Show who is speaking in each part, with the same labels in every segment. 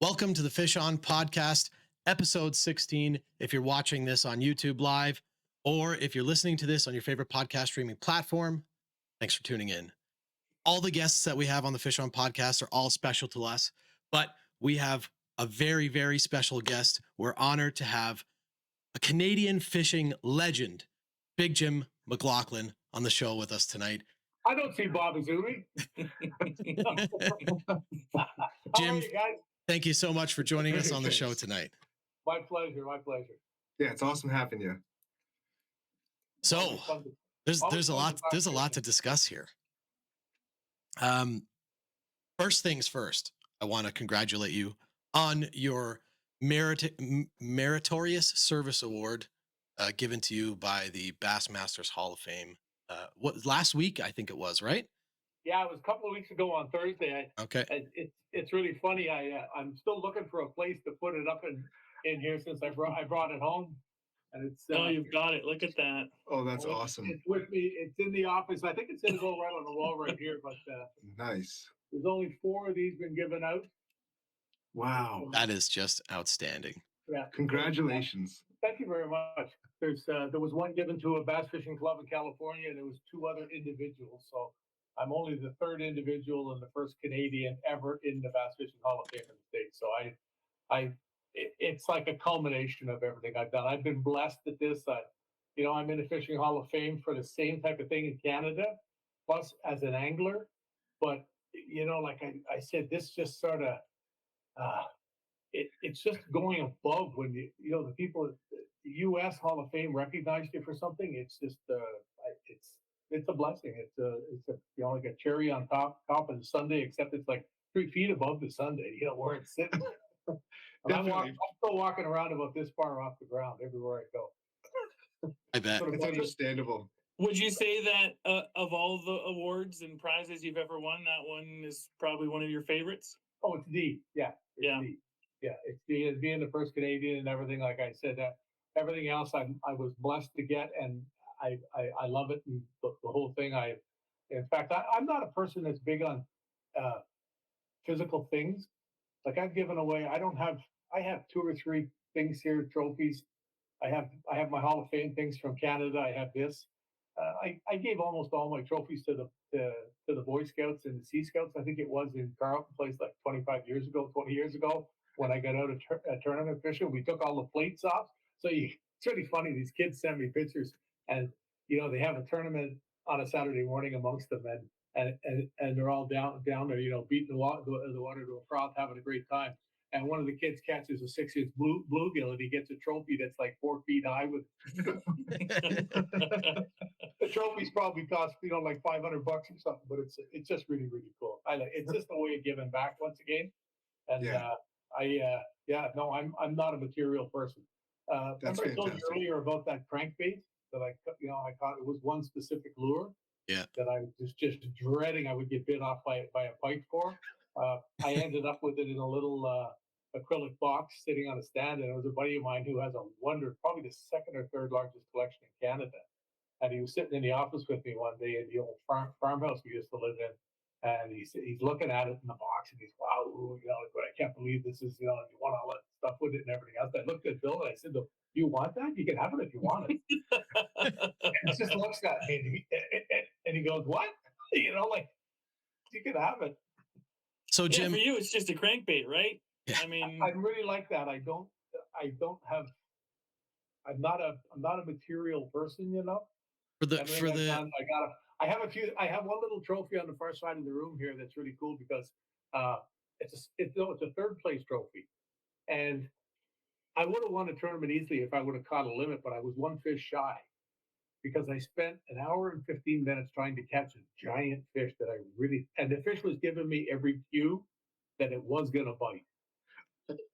Speaker 1: Welcome to the Fish On Podcast, episode 16. If you're watching this on YouTube Live, or if you're listening to this on your favorite podcast streaming platform, thanks for tuning in. All the guests that we have on the Fish On Podcast are all special to us, but we have a very, very special guest. We're honored to have a Canadian fishing legend, Big Jim McLaughlin, on the show with us tonight.
Speaker 2: I don't see Bob Azumi.
Speaker 1: Jim, thank you so much for joining us on the show tonight.
Speaker 2: My pleasure. My pleasure.
Speaker 3: Yeah, it's awesome having you.
Speaker 1: So there's a lot to discuss here. First things first, I want to congratulate you on your Meritorious Service Award given to you by the Bassmasters Hall of Fame. Last week, I think it was, right?
Speaker 2: Yeah, it was a couple of weeks ago on Thursday.
Speaker 1: Okay.
Speaker 2: It's really funny. I'm still looking for a place to put it up in here since I brought it home. And it's
Speaker 4: you've got it. Look at that.
Speaker 3: Oh, that's awesome.
Speaker 2: It's with me. It's in the office. I think it's going to go right on the wall right here. But
Speaker 3: nice.
Speaker 2: There's only 4 of these been given out.
Speaker 3: Wow.
Speaker 1: That is just outstanding.
Speaker 2: Yeah.
Speaker 3: Congratulations.
Speaker 2: Thank you very much. There was one given to a bass fishing club in California, and there was 2 other individuals. So I'm only the 3rd individual and the 1st Canadian ever in the Bass Fishing Hall of Fame in the States. So it's like a culmination of everything I've done. I've been blessed at this. I'm in the Fishing Hall of Fame for the same type of thing in Canada, plus as an angler. But like I said, this just sort of it's just going above when the people at the U.S. Hall of Fame recognized you for something. It's just it's a blessing. It's like a cherry on top of the sundae, except it's like 3 feet above the sundae. Where it's sitting. I'm still walking around about this far off the ground everywhere I go.
Speaker 1: I bet.
Speaker 3: It's understandable.
Speaker 4: Would you say that of all the awards and prizes you've ever won, that one is probably one of your favorites?
Speaker 2: Oh, it's D. Yeah. It's being the 1st Canadian and everything. Like I said, everything else I was blessed to get, and I love it. And the whole thing. In fact, I'm not a person that's big on physical things. Like I've given away. I have 2 or 3 things here, trophies. I have my Hall of Fame things from Canada. I have this. I gave almost all my trophies to the Boy Scouts and the Sea Scouts. I think it was in Carleton Place like 20 years ago when I got out of tournament fishing. We took all the plates off. So it's really funny. These kids send me pictures, and they have a tournament on a Saturday morning amongst them, and they're all down there, beating the water to a froth, having a great time. And one of the kids catches a 6-inch bluegill, and he gets a trophy that's like 4 feet high. With the trophies probably cost like $500 or something, but it's just really, really cool. It's just a way of giving back once again. And I'm not a material person.
Speaker 3: That's
Speaker 2: remember I told you earlier about that crankbait that I caught. It was one specific lure.
Speaker 1: Yeah.
Speaker 2: That I was just dreading I would get bit off by a pike for. I ended up with it in a little acrylic box sitting on a stand, and it was a buddy of mine who has probably the 2nd or 3rd largest collection in Canada. And he was sitting in the office with me one day in the old farmhouse we used to live in, and he's looking at it in the box, and he's wow, I can't believe this is you want all that stuff with it and everything else. I looked at Bill and I said, "Do you want that? You can have it if you want it." And he just looks at me and he goes, "What?" Like you can have it.
Speaker 1: So Jim,
Speaker 4: for you, it's just a crankbait, right?
Speaker 1: Yeah.
Speaker 4: I mean,
Speaker 2: I really like that. I'm not a material person, I have one little trophy on the far side of the room here that's really cool because it's a 3rd place trophy, and I would have won a tournament easily if I would have caught a limit, but I was 1 fish shy because I spent an hour and 15 minutes trying to catch a giant fish and the fish was giving me every cue that it was going to bite.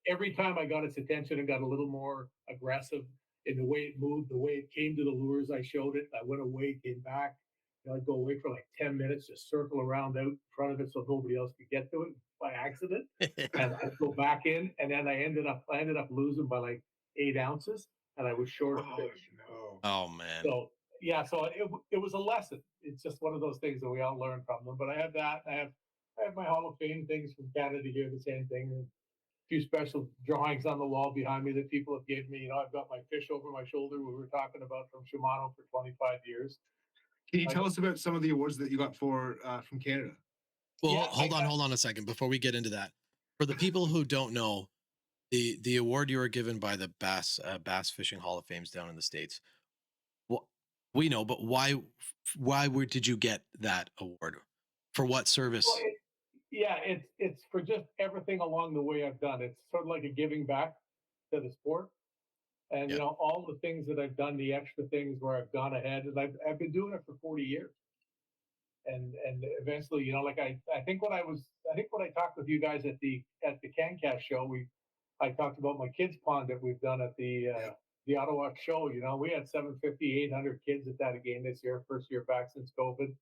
Speaker 2: Every time I got its attention and got a little more aggressive in the way it moved, the way it came to the lures, I showed it. I went away, came back. I'd go away for like 10 minutes, just circle around out in front of it so nobody else could get to it by accident. And I'd go back in, and then I ended up losing by like 8 ounces, and I was short of fish.
Speaker 3: No.
Speaker 1: Oh man.
Speaker 2: So it was a lesson. It's just one of those things that we all learn from them. But I have that. I have my Hall of Fame things from Canada here, the same thing. And few special drawings on the wall behind me that people have given me. You know, I've got my fish over my shoulder we were talking about from Shimano for 25 years.
Speaker 3: Can you
Speaker 2: I
Speaker 3: tell
Speaker 2: got-
Speaker 3: us about some of the awards that you got for from Canada?
Speaker 1: Well,
Speaker 2: Yeah, I got-
Speaker 1: hold on a second before we get into that. For the people who don't know, the award you were given by the Bass Fishing Hall of Fame's down in the States. Well, we know, but did you get that award? For what
Speaker 2: Well,
Speaker 1: service?
Speaker 2: yeah, it's for just everything along the way I've done. It's sort of like a giving back to the sport. And
Speaker 1: Yeah.
Speaker 2: you know, all the things that I've done, the extra things where I've gone ahead, and I've been doing it for 40 years. And eventually, you know, like I think when I talked with you guys at the CanCast show, I talked about my kids pond that we've done at the Ottawa show. You know, we had 750, 800 kids at that again this year, first year back since COVID.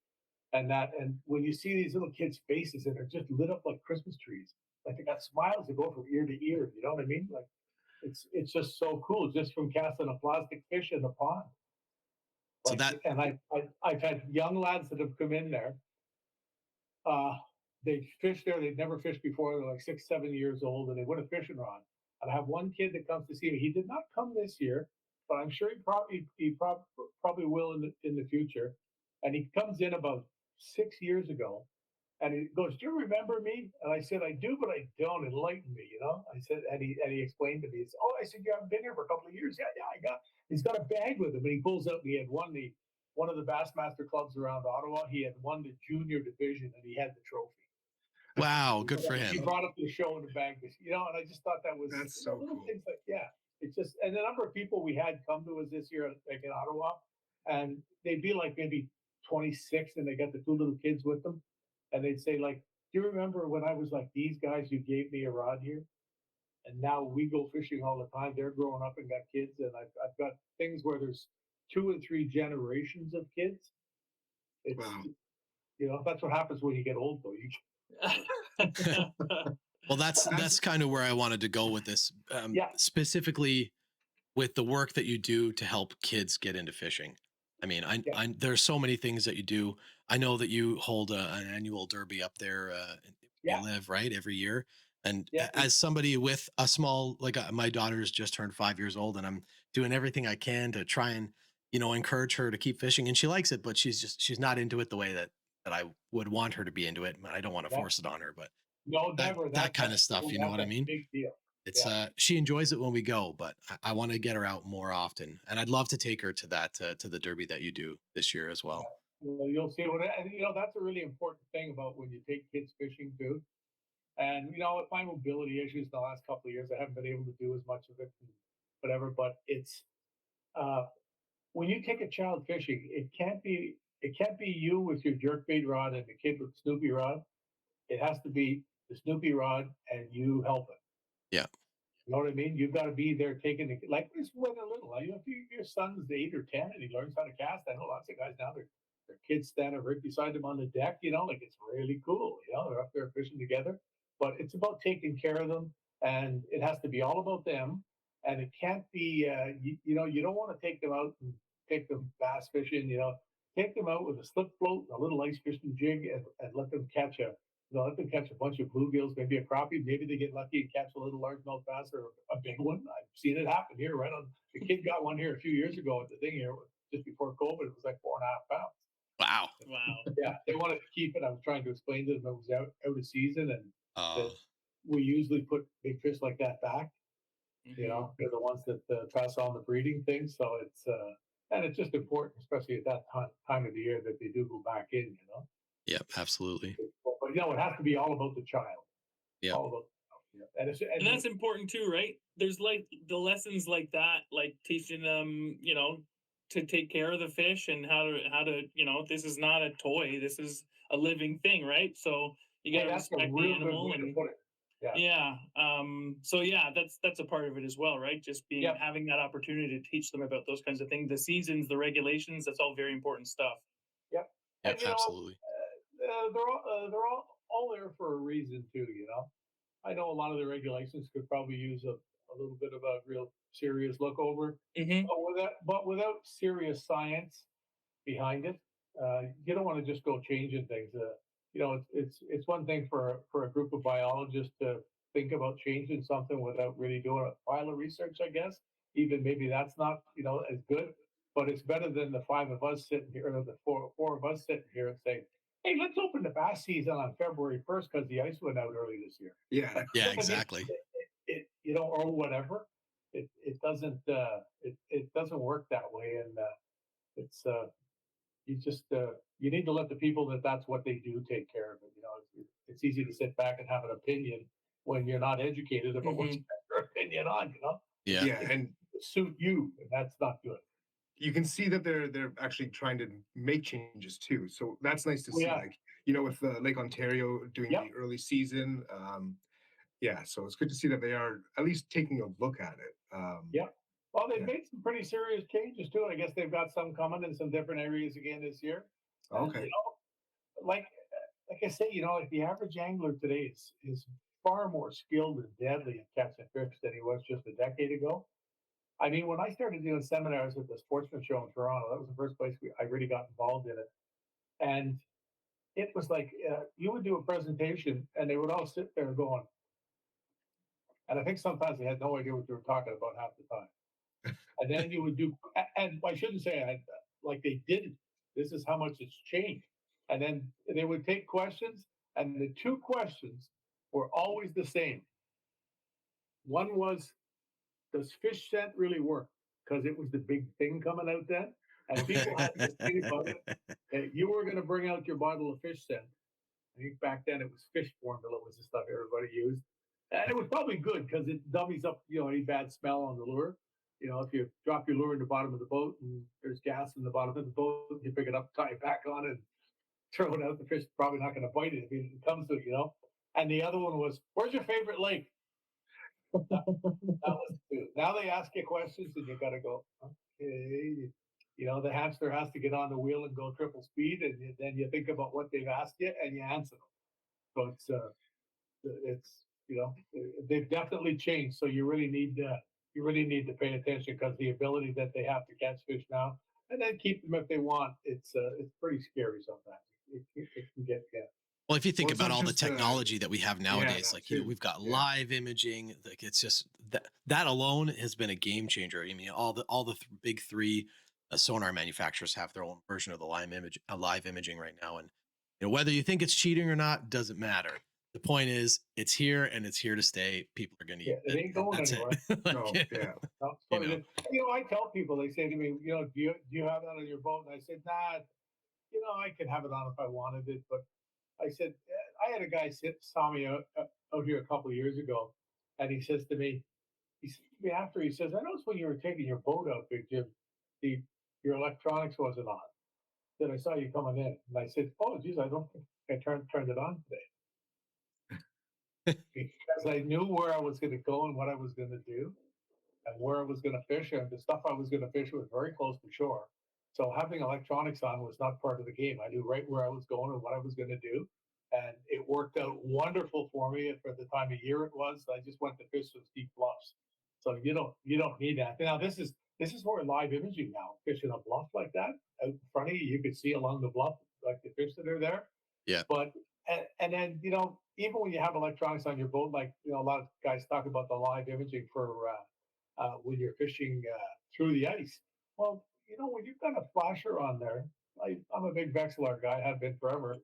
Speaker 2: And when you see these little kids' faces that are just lit up like Christmas trees, like they got smiles that go from ear to ear, you know what I mean? Like it's just so cool just from casting a plastic fish in the pond.
Speaker 1: So
Speaker 2: Like,
Speaker 1: that
Speaker 2: and I've had young lads that have come in there. Uh, they fish there. They'd never fished before. They're like 6, 7 years old, and they win a fishing rod. And I have one kid that comes to see me. He did not come this year, but I'm sure he probably will in the future. And he comes in about 6 years ago, and he goes, "Do you remember me?" And I said, "I do, but I don't. Enlighten me, you know." I said, and he explained to me. He said, "Oh," I said, "You haven't been here for a couple of years." Yeah, yeah, I got. He's got a bag with him, and he pulls out. And he had won one of the Bassmaster clubs around Ottawa. He had won the junior division, and he had the trophy.
Speaker 1: wow, good for
Speaker 2: He
Speaker 1: him.
Speaker 2: brought up to the show in the bag, you know, and I just thought that was
Speaker 3: That's
Speaker 2: you know,
Speaker 3: so
Speaker 2: little
Speaker 3: cool.
Speaker 2: things like it's just and the number of people we had come to us this year, like in Ottawa, and they'd be like maybe 26, and they got the 2 little kids with them, and they'd say like, "Do you remember when I was like these guys? You gave me a rod here." And now we go fishing all the time. They're growing up and got kids, and I've got things where there's 2 and 3 generations of kids. It's
Speaker 3: Wow.
Speaker 2: you know that's what happens when you get old, though.
Speaker 1: Well, that's kind of where I wanted to go with this,
Speaker 2: Yeah.
Speaker 1: specifically with the work that you do to help kids get into fishing. I mean,
Speaker 2: Yeah.
Speaker 1: there's so many things that you do. I know that you hold an annual derby up there where
Speaker 2: Yeah.
Speaker 1: you live, right, every year. And
Speaker 2: Yeah,
Speaker 1: as somebody with a small, like my daughter's just turned 5 years old, and I'm doing everything I can to try and encourage her to keep fishing, and she likes it, but she's not into it the way that I would want her to be into it. I don't want to
Speaker 2: yeah.
Speaker 1: force it on her, but
Speaker 2: No,
Speaker 1: that
Speaker 2: never.
Speaker 1: that kind of stuff, you know what I
Speaker 2: That's a
Speaker 1: mean?
Speaker 2: big deal.
Speaker 1: It's
Speaker 2: Yeah.
Speaker 1: she enjoys it when we go, but I want to get her out more often, and I'd love to take her to that to the derby that you do this year as well.
Speaker 2: Well, you'll see and you know that's a really important thing about when you take kids fishing too. And you know, with my mobility issues the last couple of years, I haven't been able to do as much of it, and whatever. But it's uh, when you take a child fishing, it can't be you with your jerkbait rod and the kid with Snoopy rod. It has to be the Snoopy rod and you help it.
Speaker 1: Yeah.
Speaker 2: You know what I mean? You've got to be there taking the like this when they're little. You know, if your son's 8 or 10 and he learns how to cast, I know lots of guys now their kids standing right beside them on the deck. You know, like it's really cool. You know, they're up there fishing together. But it's about taking care of them, and it has to be all about them. And it can't be, you know, you don't want to take them out and take them bass fishing. You know, take them out with a slip float, and a little ice fishing jig, and let them catch let them catch a bunch of bluegills, maybe a crappie. Maybe they get lucky and catch a little largemouth bass or a big one. I've seen it happen here. Right on, the kid got one here a few years ago at the thing here, just before COVID. It was like 4.5 pounds.
Speaker 1: Wow.
Speaker 4: Wow.
Speaker 2: Yeah, they wanted to keep it. I was trying to explain to them it was out of season, and
Speaker 1: Uh,
Speaker 2: that we usually put big fish like that back. You
Speaker 4: Mhm.
Speaker 2: know, they're the ones that pass on the breeding thing. So it's and it's just important, especially at that time of the year, that they do go back in. You know.
Speaker 1: yeah, absolutely.
Speaker 2: But you know, it has to be all about the child.
Speaker 1: Yeah.
Speaker 2: All about and
Speaker 4: And that's important too, right? There's like the lessons like that, like teaching them, to take care of the fish and how to, this is not a toy. This is a living thing, right? So you got to
Speaker 2: that's a
Speaker 4: respect the
Speaker 2: real good
Speaker 4: animal
Speaker 2: way to
Speaker 4: and
Speaker 2: put it. Yeah.
Speaker 4: yeah. So yeah, that's a part of it as well, right? Just
Speaker 2: Yep.
Speaker 4: having that opportunity to teach them about those kinds of things, the seasons, the regulations, that's all very important stuff.
Speaker 2: Yep.
Speaker 1: Yeah,
Speaker 2: And you know,
Speaker 1: absolutely.
Speaker 2: they're all there for a reason too. You know, I know a lot of the regulations could probably use a little bit of a real serious look over,
Speaker 4: Mm-hmm.
Speaker 2: but without serious science behind it, you don't want to just go changing things. You know, it's one thing for a group of biologists to think about changing something without really doing a pile of research, I guess. Even maybe that's not, as good, but it's better than the five of us sitting here, or the four of us sitting here and saying, hey, let's open the bass season on February 1st because the ice went out early this year.
Speaker 3: Yeah.
Speaker 1: Yeah, exactly.
Speaker 2: Or whatever. It doesn't it doesn't work that way, and it's you just you need to let the people that's what they do take care of it. It's easy to sit back and have an opinion when you're not educated about what you have your opinion on.
Speaker 1: Yeah.
Speaker 3: Yeah. And
Speaker 2: Suit you, and that's not good.
Speaker 3: you can see that they're actually trying to make changes too. So that's nice to
Speaker 2: Oh,
Speaker 3: see.
Speaker 2: yeah.
Speaker 3: Like, with Lake Ontario doing
Speaker 2: Yep.
Speaker 3: the early season. Yeah, so it's good to see that they are at least taking a look at it.
Speaker 2: Yep. Well, they've
Speaker 3: Yeah.
Speaker 2: made some pretty serious changes too. I guess they've got some coming in some different areas again this year. And,
Speaker 3: Okay.
Speaker 2: like I say, like the average angler today is far more skilled and deadly at catching fish than he was just a decade ago. I mean, when I started doing seminars at the Sportsman Show in Toronto, that was the first place I really got involved in it. And it was like you would do a presentation, and they would all sit there going, and I think sometimes they had no idea what they were talking about half the time. And then you would do, and I shouldn't say like they didn't. This is how much it's changed. And then they would take questions, and the two questions were always the same. One was, does fish scent really work? Because it was the big thing coming out then. And people had this thing about it. That you were going to bring out your bottle of fish scent. I think back then it was fish formula was the stuff everybody used. And it was probably good because it dummies up, any bad smell on the lure. If you drop your lure in the bottom of the boat and there's gas in the bottom of the boat, you pick it up, tie it back on, and throw it out. The fish is probably not going to bite it if it comes to it. And the other one was, where's your favorite lake? That was two. Now they ask you questions and you got to go, okay. The hamster has to get on the wheel and go triple speed, and then you think about what they've asked you and you answer them. So it's they've definitely changed. So you really need to pay attention because the ability that they have to catch fish now and then keep them if they want, it's pretty scary sometimes. It can get.
Speaker 1: Well, if you think
Speaker 3: Well, it's
Speaker 1: about
Speaker 3: not
Speaker 1: all the
Speaker 3: just,
Speaker 1: technology that we have nowadays,
Speaker 3: that
Speaker 1: like,
Speaker 3: too.
Speaker 1: we've got
Speaker 3: Yeah.
Speaker 1: live imaging, like it's just that alone has been a game changer. I mean, all the big three sonar manufacturers have their own version of the live imaging right now. And, whether you think it's cheating or not, doesn't matter. The point is it's here and it's here to stay. People are going to
Speaker 2: Yeah,
Speaker 1: use
Speaker 2: it ain't going
Speaker 1: That's
Speaker 2: anywhere.
Speaker 1: it. Like,
Speaker 3: No, yeah.
Speaker 2: No,
Speaker 1: You know.
Speaker 2: I tell people, they say to me, do you have that on your boat? And I said, nah, I could have it on if I wanted it, but I said, I had a guy saw me out here a couple of years ago, and he said to me after, he says, I noticed when you were taking your boat out, Big Jim, your electronics wasn't on. Then I saw you coming in, and I said, oh, geez, I don't think I turned it on today because I knew where I was going to go and what I was going to do and where I was going to fish, and the stuff I was going to fish was very close to shore. So having electronics on was not part of the game. I knew right where I was going and what I was going to do, and it worked out wonderful for me for the time of year it was. I just went to fish some steep bluffs, so you don't need that. Now this is where live imaging now, fishing a bluff like that out in front of you, you could see along the bluff like the fish that are there.
Speaker 1: Yeah.
Speaker 2: But and then even when you have electronics on your boat, like a lot of guys talk about the live imaging for when you're fishing through the ice. Well, when you've got a flasher on there, I'm a big Vexilar guy, have been forever.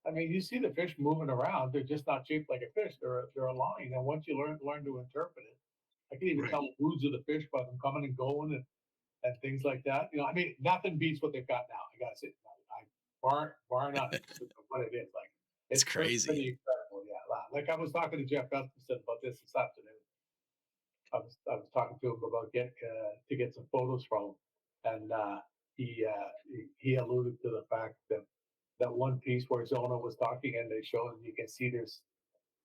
Speaker 2: I mean, you see the fish moving around; they're just not shaped like a fish. They're a line, and once you learn to interpret it, I can even
Speaker 3: Right.
Speaker 2: tell the moods of the fish by them coming and going and things like that. I mean, nothing beats what they've got now. I gotta say, bar none what it is like.
Speaker 1: It's crazy.
Speaker 2: Pretty incredible, yeah. Like I was talking to Jeff Gustafson about this afternoon. I was talking to him about to get some photos from him, and he alluded to the fact that one piece where Zona was talking, and they show him, you can see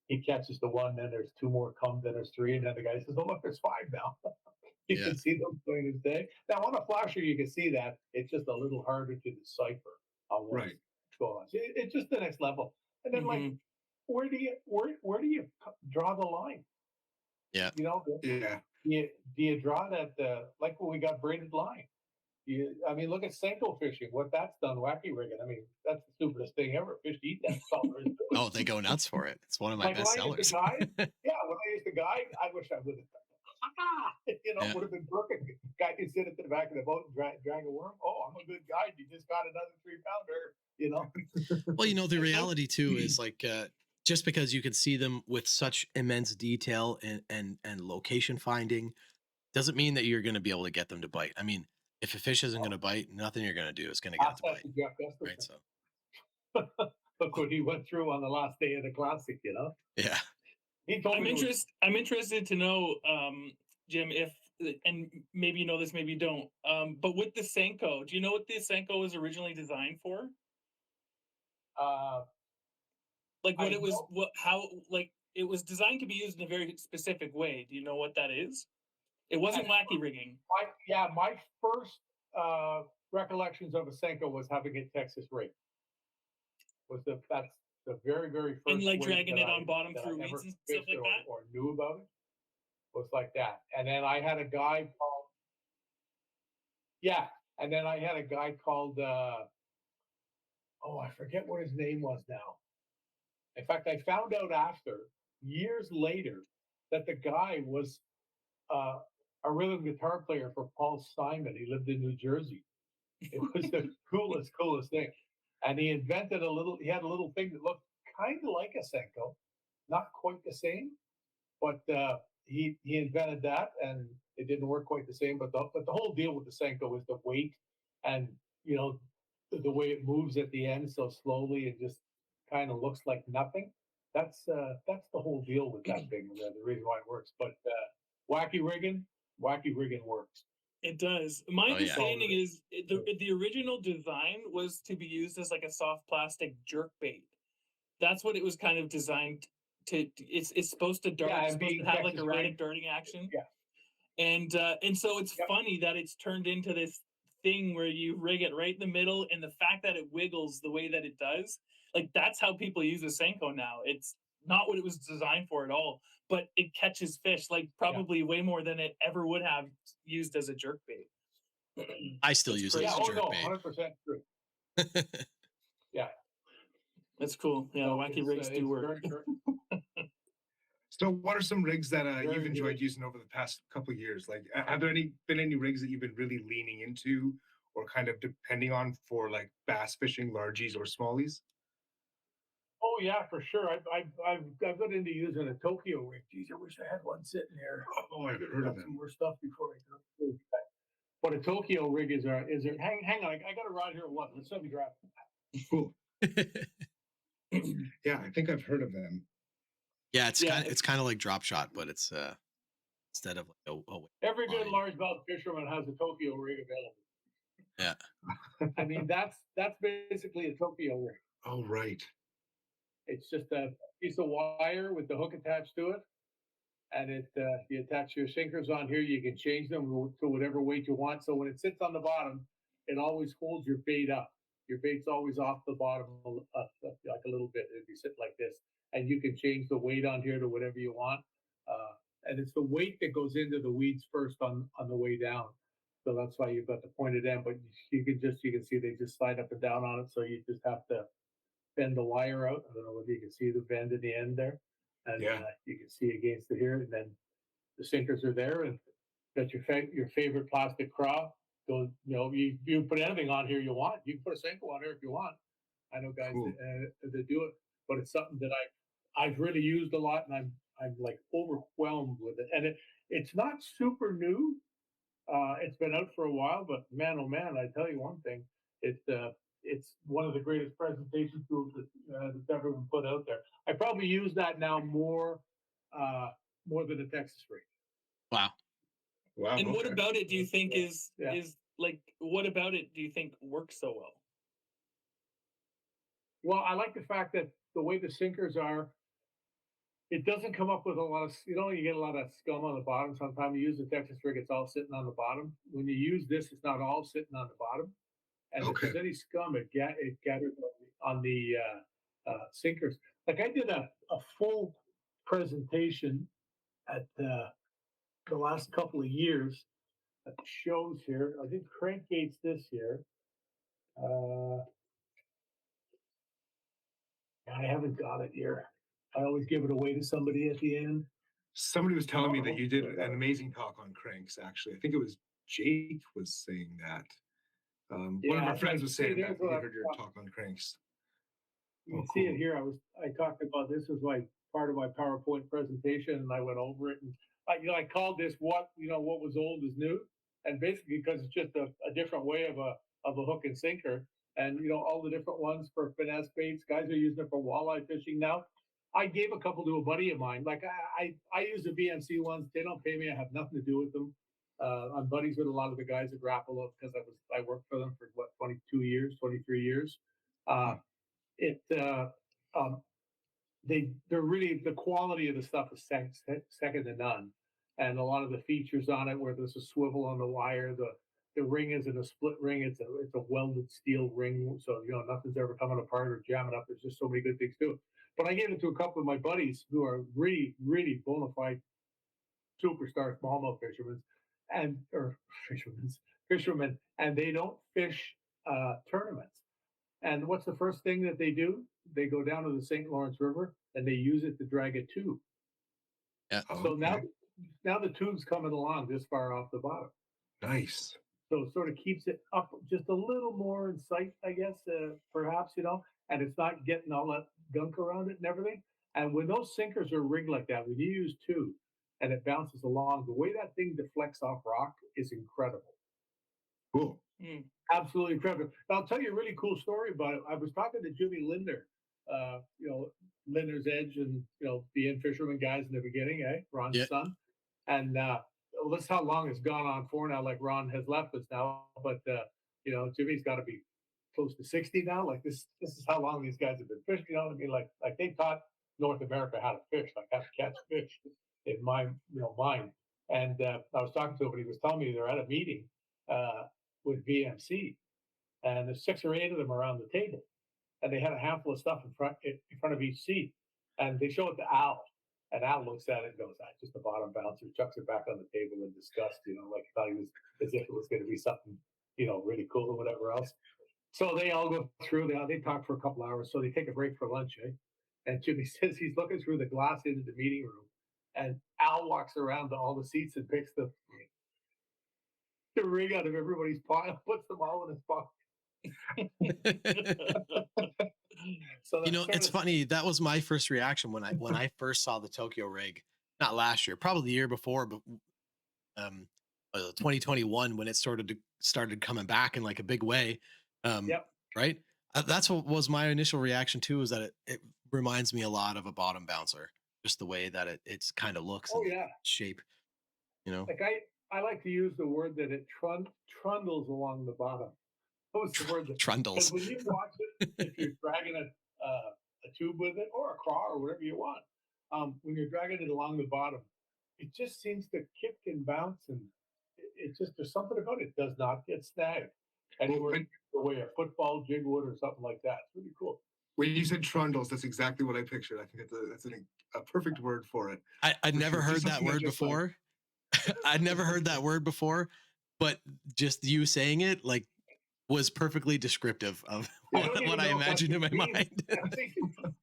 Speaker 2: he catches the one, then there's two more come, then there's three, and then the guy says, "Oh, look, there's five now." You
Speaker 1: Yeah.
Speaker 2: can see them doing his day. Now on a flasher, you can see that it's just a little harder to decipher on what's
Speaker 3: Right.
Speaker 2: going on. It's just the next level. And then like, where do you draw the line?
Speaker 1: Yeah.
Speaker 3: Yeah.
Speaker 2: Do you draw that like when we got braided line? I mean, look at Senko fishing. What that's done, wacky rigging. I mean, that's the stupidest thing ever. Fish eat that color.
Speaker 1: Oh, they go nuts for it. It's one of my
Speaker 2: Like when
Speaker 1: best
Speaker 2: I used to
Speaker 1: sellers.
Speaker 2: guide, yeah, when I used to guide, I wish I would have.
Speaker 1: Yeah.
Speaker 2: Would have been perfect. Guy could sit at the back of the boat and drag a worm. Oh, I'm a good guide. You just got another 3-pounder.
Speaker 1: Well, the reality too is like just because you can see them with such immense detail and location finding doesn't mean that you're going to be able to get them to bite. I mean, if a fish isn't going to bite, nothing you're going to do is going to get it
Speaker 2: Ask
Speaker 1: to
Speaker 2: that
Speaker 1: bite,
Speaker 2: to Jeff
Speaker 1: right?
Speaker 2: Gustafson.
Speaker 1: So
Speaker 2: Look what he went through on the last day of the classic.
Speaker 1: yeah.
Speaker 2: He told
Speaker 4: I'm
Speaker 2: me.
Speaker 4: I'm interested to know, Jim, if and maybe you know this, maybe you don't. But with the Senko, do you know what the Senko was originally designed for? Like what
Speaker 2: I
Speaker 4: it was,
Speaker 2: know.
Speaker 4: it was designed to be used in a very specific way. Do you know what that is? It wasn't wacky rigging.
Speaker 2: My first recollections of a Senko was having it Texas rigged. That's the very, very first
Speaker 4: And like
Speaker 2: weight
Speaker 4: dragging
Speaker 2: that
Speaker 4: it on bottom
Speaker 2: that
Speaker 4: through
Speaker 2: I ever
Speaker 4: weeds and stuff
Speaker 2: fished
Speaker 4: like that.
Speaker 2: or knew about it was like that. And then I had a guy called and then I had a guy called I forget what his name was now. In fact, I found out after years later that the guy was uh, a rhythm guitar player for Paul Simon. He lived in New Jersey. It was the coolest thing. And he invented he had a little thing that looked kind of like a Senko, not quite the same, but he invented that, and it didn't work quite the same. But the whole deal with the Senko is the weight, and the way it moves at the end so slowly and just kind of looks like nothing. That's the whole deal with that thing. The reason why it works. But wacky rigging works.
Speaker 4: It does. My
Speaker 1: Oh, yeah.
Speaker 4: understanding is the original design was to be used as like a soft plastic jerk bait. That's what it was kind of designed to. It's supposed to dart.
Speaker 2: Yeah,
Speaker 4: It's
Speaker 2: and
Speaker 4: supposed
Speaker 2: being
Speaker 4: to have like
Speaker 2: Texas
Speaker 4: erratic
Speaker 2: rigged.
Speaker 4: darting action.
Speaker 2: Yeah.
Speaker 4: And so it's
Speaker 2: Yep.
Speaker 4: funny that it's turned into this thing where you rig it right in the middle, and the fact that it wiggles the way that it does, like that's how people use a Senko now. It's not what it was designed for at all, but it catches fish like probably way more than it ever would have used as a jerk bait.
Speaker 1: I still
Speaker 4: That's
Speaker 1: use
Speaker 4: crazy.
Speaker 1: it as a jerk
Speaker 2: 100% true.
Speaker 1: bait.
Speaker 2: Yeah.
Speaker 4: That's cool. Yeah,
Speaker 2: So
Speaker 4: wacky rigs do work.
Speaker 3: So, what are some rigs that
Speaker 2: Very
Speaker 3: you've enjoyed
Speaker 2: good.
Speaker 3: using over the past couple of years? Like, have there been any rigs that you've been really leaning into, or kind of depending on for like bass fishing, largies or smallies?
Speaker 2: Oh yeah, for sure. I've got into using a Tokyo rig. Geez, I wish I had one sitting here.
Speaker 3: Oh, I've heard of
Speaker 2: Got some
Speaker 3: them.
Speaker 2: more stuff before I go. But a Tokyo rig is there? Hang on, I got a rod here. What? Let's let me grab it.
Speaker 3: Cool. Yeah, I think I've heard of them.
Speaker 1: Yeah, it's kind of like drop shot, but it's instead of like
Speaker 2: Every good
Speaker 1: line.
Speaker 2: largemouth fisherman has a Tokyo rig available.
Speaker 1: Yeah.
Speaker 2: I mean, that's basically a Tokyo rig.
Speaker 3: Oh, right.
Speaker 2: It's just a piece of wire with the hook attached to it, and you attach your sinkers on here. You can change them to whatever weight you want. So when it sits on the bottom, it always holds your bait up. Your bait's always off the bottom, like a little bit. If you sit like this, and you can change the weight on here to whatever you want. And it's the weight that goes into the weeds first on the way down. So that's why you've got the pointed end. But you can see they just slide up and down on it. So you just have to bend the wire out. I don't know whether you can see the bend in the end there, and
Speaker 3: Yeah.
Speaker 2: you can see against the here, and then the sinkers are there, and got your favorite plastic craw. So you put anything on here you want. You can put a Senko on here if you want. I know guys
Speaker 3: Cool.
Speaker 2: that do it, but it's something that I've really used a lot, and I'm like overwhelmed with it. And it's not super new. It's been out for a while, but man, oh man, I tell you one thing, it's one of the greatest presentation tools that's ever been put out there. I probably use that now more than a Texas rig.
Speaker 1: Wow.
Speaker 3: Wow.
Speaker 4: And what about it do you think is like, what about it do you think works so well?
Speaker 2: Well, I like the fact that the way the sinkers are, it doesn't come up with a lot of, you get a lot of scum on the bottom. Sometimes you use the Texas rig, it's all sitting on the bottom. When you use this, it's not all sitting on the bottom. And if there's any scum, it gathers on the sinkers. Like I did a full presentation at the last couple of years that shows here. I did crankbaits this year. Uh, I haven't got it here. I always give it away to somebody at the end.
Speaker 3: Somebody was telling me that you did
Speaker 2: I got
Speaker 3: an
Speaker 2: it.
Speaker 3: amazing talk on cranks. Actually, I think it was Jake was saying that. One of
Speaker 2: Yeah,
Speaker 3: our friends was
Speaker 2: see,
Speaker 3: saying
Speaker 2: there's
Speaker 3: that he
Speaker 2: what
Speaker 3: heard your talk on cranks.
Speaker 2: you
Speaker 3: Oh,
Speaker 2: can see it
Speaker 3: cool.
Speaker 2: here. I talked about this as my part of my PowerPoint presentation, and I went over it, and I called this what was old is new, and basically because it's just a different way of a hook and sinker, and all the different ones for finesse baits. Guys are using it for walleye fishing now. I gave a couple to a buddy of mine. Like I use the BMC ones. They don't pay me. I have nothing to do with them. I'm buddies with a lot of the guys at Rapala because I worked for them for what 22 years, 23 years. Uh, it um, they're really the quality of the stuff is second to none, and a lot of the features on it where there's a swivel on the wire, the ring isn't a split ring, it's a welded steel ring, so nothing's ever coming apart or jamming up. There's just so many good things to it. But I gave it to a couple of my buddies who are really bona fide superstar smallmouth fishermen and or fishermen, and they don't fish tournaments. And what's the first thing that they do? They go down to the St. Lawrence River and they use it to drag a tube.
Speaker 1: Yeah.
Speaker 3: Oh,
Speaker 2: So
Speaker 3: okay.
Speaker 2: now the tube's coming along this far off the bottom.
Speaker 3: Nice.
Speaker 2: So it sort of keeps it up just a little more in sight, I guess, perhaps, and it's not getting all that gunk around it and everything. And when those sinkers are rigged like that, when you use tube and it bounces along, the way that thing deflects off rock is incredible.
Speaker 3: Cool.
Speaker 4: Mm.
Speaker 2: Absolutely incredible. I'll tell you a really cool story about it. I was talking to Jimmy Linder, Linder's Edge, and the in fisherman guys in the beginning, Ron's
Speaker 1: Yeah.
Speaker 2: son, and well, that's how long it's gone on for now. Like Ron has left us now, but Jimmy's got to be close to 60 now. Like this is how long these guys have been fishing. You know what I mean? Like they taught North America how to fish, like how to catch fish in my mind. And I was talking to him, and he was telling me they're at a meeting with VMC, and there's 6 or 8 of them around the table, and they had a handful of stuff in front of each seat, and they show it to Al, and Al looks at it and goes, just a bottom bouncer," chucks it back on the table in disgust, like thought he was as if it was going to be something, really cool or whatever else. So they all go through. They talk for a couple hours, so they take a break for lunch, And Jimmy says he's looking through the glass into the meeting room, and Al walks around to all the seats and picks the ring out of everybody's pile, puts them all in his pocket. So
Speaker 1: It's funny. That was my first reaction when I first saw the Tokyo rig, not last year, probably the year before, but 2021 when it started coming back in like a big way.
Speaker 2: Yep.
Speaker 1: Right. That's what was my initial reaction too. Is that it reminds me a lot of a bottom bouncer, just the way that it's kind of looks
Speaker 2: Oh
Speaker 1: and
Speaker 2: yeah.
Speaker 1: shape.
Speaker 2: Like I like to use the word that it trundles along the bottom. What was the word? Because
Speaker 1: Trundles.
Speaker 2: when you watch it, if you're dragging a tube with it or a craw or whatever you want, when you're dragging it along the bottom, it just seems to kick and bounce, and it just there's something about it. It does not get snagged anywhere the way a football jig would or something like that. It's really cool.
Speaker 3: When you said trundles, that's exactly what I pictured. I think that's a perfect word for it.
Speaker 1: I'd never
Speaker 3: sure.
Speaker 1: heard
Speaker 3: Just
Speaker 1: that
Speaker 3: something that
Speaker 1: word
Speaker 3: just, like-
Speaker 1: before. I'd never heard that word before, but just you saying it was perfectly descriptive of
Speaker 2: I don't even
Speaker 1: what I
Speaker 2: know if that's
Speaker 1: imagined in my
Speaker 2: what it means.
Speaker 1: mind.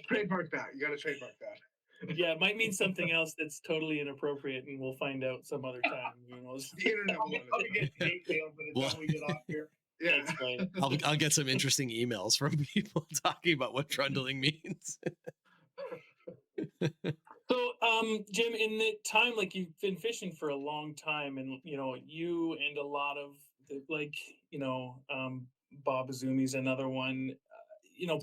Speaker 3: Trademark that. You got to trademark that.
Speaker 4: Yeah, it might mean something else that's totally inappropriate, and we'll find out some other time.
Speaker 3: The internet
Speaker 2: I'll
Speaker 3: will
Speaker 2: be getting hate mail by the time we get off here.
Speaker 3: Yeah.
Speaker 4: That's fine.
Speaker 1: I'll get some interesting emails from people talking about what trundling means.
Speaker 4: So, Jim, in the time, like you've been fishing for a long time, and you and a lot of Bob Azumi's another one.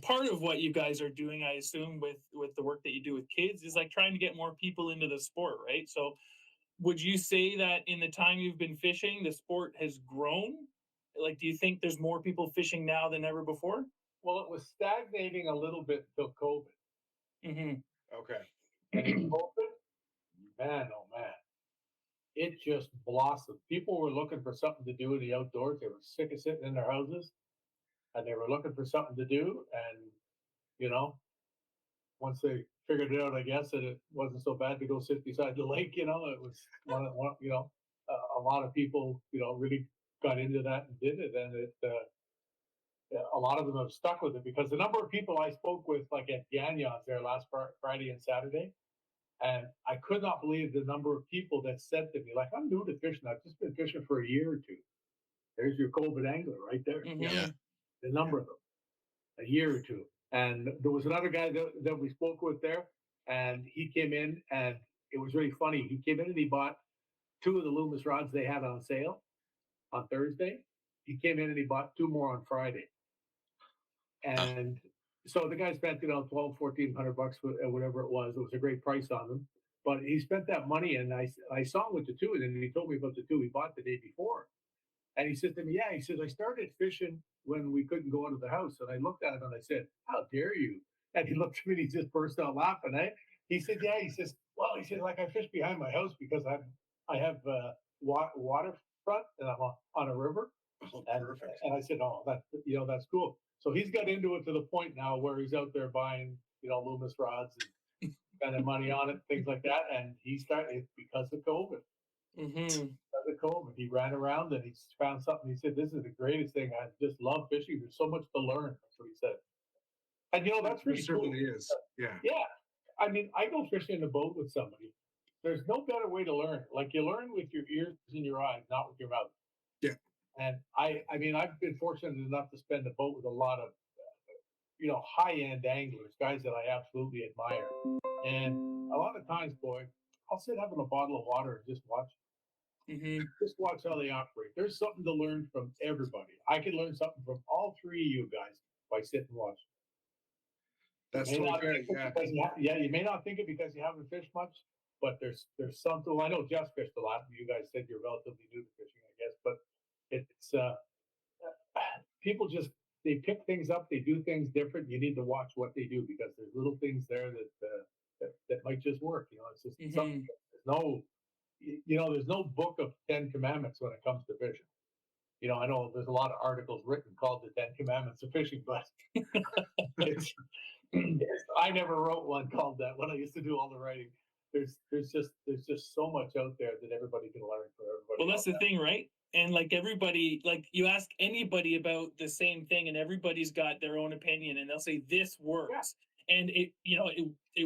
Speaker 4: Part of what you guys are doing, I assume, with the work that you do with kids, is like trying to get more people into the sport, right? So, would you say that in the time you've been fishing, the sport has grown? Like, do you think there's more people fishing now than ever before?
Speaker 2: Well, it was stagnating a little bit until COVID.
Speaker 4: Mm-hmm.
Speaker 3: Okay.
Speaker 2: And COVID, man, oh man, it just blossomed. People were looking for something to do in the outdoors. They were sick of sitting in their houses, and they were looking for something to do. And once they figured it out, I guess that it wasn't so bad to go sit beside the lake. It was one, a lot of people, really got into that and did it, and a lot of them have stuck with it because the number of people I spoke with, like at Gagnon's there last Friday and Saturday, and I could not believe the number of people that said to me, like, I'm new to fishing. I've just been fishing for a year or two. There's your COVID angler right there.
Speaker 1: Yeah.
Speaker 2: The number of them, a year or two. And there was another guy that we spoke with there, and he came in, and it was really funny. He came in and he bought 2 of the Loomis rods they had on sale on Thursday. He came in and he bought 2 more on Friday. And so the guy spent, $1,200-1,400, whatever it was. It was a great price on them. But he spent that money, and I saw him with the 2, and then he told me about the 2 he bought the day before. And he said to me, yeah, he says, I started fishing when we couldn't go out of the house. And I looked at him and I said, how dare you? And he looked at me and he just burst out laughing. He said, yeah, he says, well, he said, like I fish behind my house because I have waterfront and I'm on a river.
Speaker 3: Oh,
Speaker 2: And,
Speaker 3: perfect.
Speaker 2: and I said, oh, that's cool. So he's got into it to the point now where he's out there buying, Loomis rods and spending money on it, things like that. And he started because of COVID. Because of COVID, he ran around and he found something. He said, "This is the greatest thing. I just love fishing. There's so much to learn." That's what he said. And that's really
Speaker 3: It
Speaker 2: cool.
Speaker 3: certainly is. Yeah.
Speaker 2: Yeah, I mean, I go fishing in a boat with somebody. There's no better way to learn. Like you learn with your ears and your eyes, not with your mouth.
Speaker 3: Yeah.
Speaker 2: And I mean, I've been fortunate enough to spend a boat with a lot of, high-end anglers, guys that I absolutely admire. And a lot of times, boy, I'll sit having a bottle of water and just watch. Just watch how they operate. There's something to learn from everybody. I can learn something from all 3 of you guys by sitting and watching.
Speaker 3: That's
Speaker 2: You may
Speaker 3: totally
Speaker 2: not
Speaker 3: fair.
Speaker 2: think it
Speaker 3: Yeah.
Speaker 2: because you may not think it because you haven't fished much, but there's something. Well, I know Jeff fished a lot. You guys said you're relatively new to fishing, I guess, but it's people just they pick things up, they do things different. You need to watch what they do because there's little things there that might just work. It's just something. There's no book of 10 commandments when it comes to fishing. I know there's a lot of articles written called the 10 Commandments of Fishing, but it's, I never wrote one called that when I used to do all the writing. There's just so much out there that everybody can learn from everybody.
Speaker 4: Well, that's the thing, right? And like everybody, like you ask anybody about the same thing, and everybody's got their own opinion, and they'll say this works, and it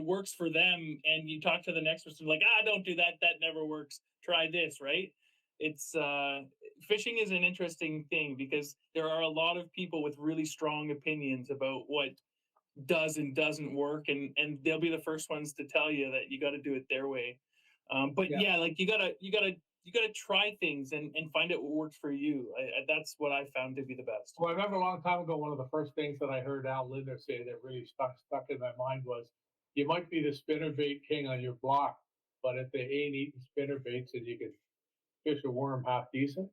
Speaker 4: works for them. And you talk to the next person, like, don't do that. That never works. Try this, right? It's fishing is an interesting thing because there are a lot of people with really strong opinions about what does and doesn't work, and they'll be the first ones to tell you that you got to do it their way. But yeah, like you gotta try things and find out what works for you. That's what I found to be the best.
Speaker 2: Well, I remember a long time ago, one of the first things that I heard Al Linder say that really stuck in my mind was, "You might be the spinnerbait king on your block, but if they ain't eating spinnerbaits and you can fish a worm half decent,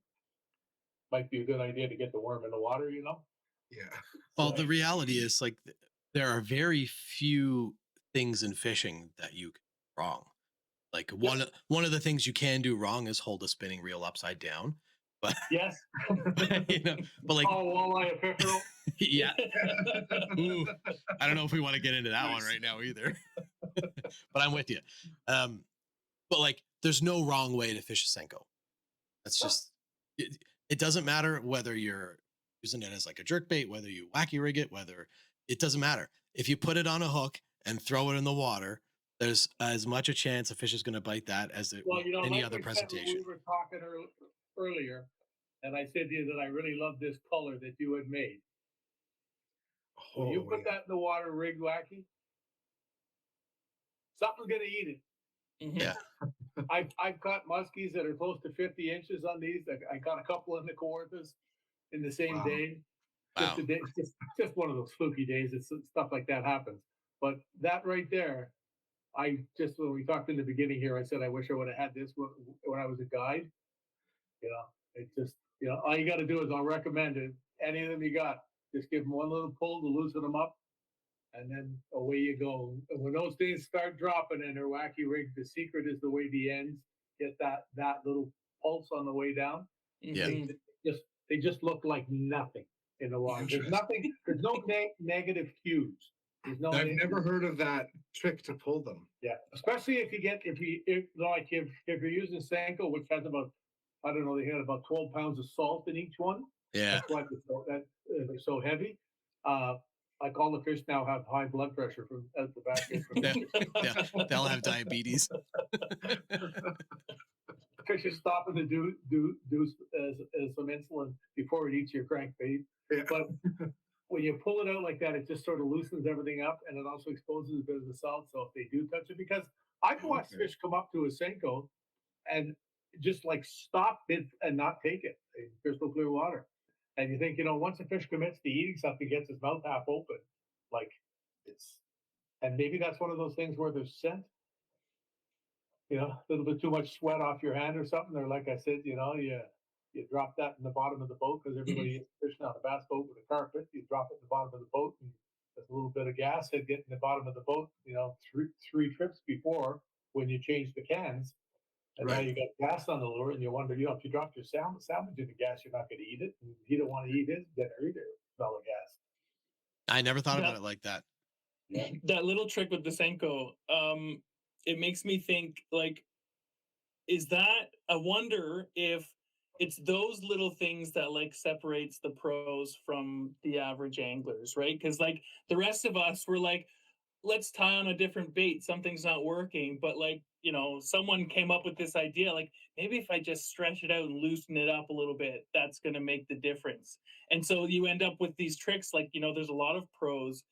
Speaker 2: might be a good idea to get the worm in the water."
Speaker 3: Yeah.
Speaker 1: Well, the reality is like there are very few things in fishing that you can do wrong. Like one of the things you can do wrong is hold a spinning reel upside down. But
Speaker 2: Yes.
Speaker 1: but like
Speaker 2: walleye official.
Speaker 1: yeah. Ooh, I don't know if we want to get into that one right now either. But I'm with you. But like there's no wrong way to fish a Senko. That's just it doesn't matter whether you're using it as like a jerk bait, whether you wacky rig it, it doesn't matter. If you put it on a hook and throw it in the water, there's as much a chance a fish is going to bite that as any other presentation.
Speaker 2: We were talking earlier, and I said to you that I really love this color that you had made. When you put that in the water, rig wacky, something's going to eat it.
Speaker 1: Yeah.
Speaker 2: I've caught muskies that are close to 50 inches on these. I caught a couple in the Kawarthas in the same day.
Speaker 1: Wow.
Speaker 2: Just one of those fluky days. It's stuff like that happens. But that right there, when we talked in the beginning here, I said I wish I would have had this when I was a guide. It just all you got to do is I'll recommend it. Any of them you got, just give them one little pull to loosen them up, and then away you go. And when those things start dropping in their wacky rig, the secret is the way the ends get that little pulse on the way down.
Speaker 1: Yeah.
Speaker 2: They just look like nothing in the water. There's nothing. There's no negative cues. There's no.
Speaker 3: I've never heard of that trick to pull them.
Speaker 2: Yeah, especially if you're using Senko, which has about I don't know, they had about 12 pounds of salt in each one.
Speaker 1: Yeah.
Speaker 2: That's why they're so heavy. Like all the fish now have high blood pressure from at the back end.
Speaker 1: Yeah. They'll have diabetes.
Speaker 2: Fish is stopping to do some insulin before it eats your crankbait.
Speaker 3: Yeah.
Speaker 2: But when you pull it out like that, it just sort of loosens everything up, and it also exposes a bit of the salt. So if they do touch it, because I've watched fish come up to a Senko and just like stop it and not take it in crystal clear water. And you think, once a fish commits to eating something, gets his mouth half open, like and maybe that's one of those things where there's scent, a little bit too much sweat off your hand or something. Or like I said, you drop that in the bottom of the boat because everybody is fishing on a bass boat with a carpet. You drop it in the bottom of the boat, and there's a little bit of gas had get in the bottom of the boat. Three trips before when you change the cans. And now you got gas on the lure, and you wonder, if you drop your sandwich in the gas, you're not going to eat it. And he don't want to eat his dinner either. Smell of gas.
Speaker 1: I never thought about it like that.
Speaker 2: Yeah.
Speaker 4: That little trick with the Senko, it makes me think, like, I wonder if it's those little things that like separates the pros from the average anglers, right? Because like the rest of us, we're like, let's tie on a different bait. Something's not working, but like, someone came up with this idea, like maybe if I just stretch it out and loosen it up a little bit, that's going to make the difference. And so you end up with these tricks, like, there's a lot of pros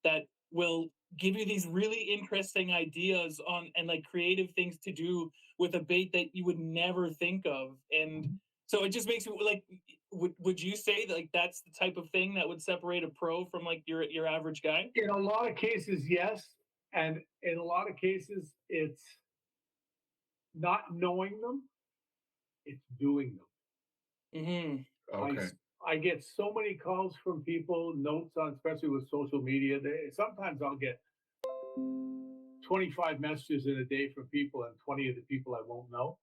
Speaker 4: that will give you these really interesting ideas on and like creative things to do with a bait that you would never think of. And so it just makes me like, would you say that like that's the type of thing that would separate a pro from like your average guy?
Speaker 2: In a lot of cases, yes. And in a lot of cases, it's not knowing them, it's doing them.
Speaker 4: Mm-hmm.
Speaker 3: Okay.
Speaker 2: I get so many calls from people, notes on, especially with social media. Sometimes I'll get 25 messages in a day from people, and 20 of the people I won't know.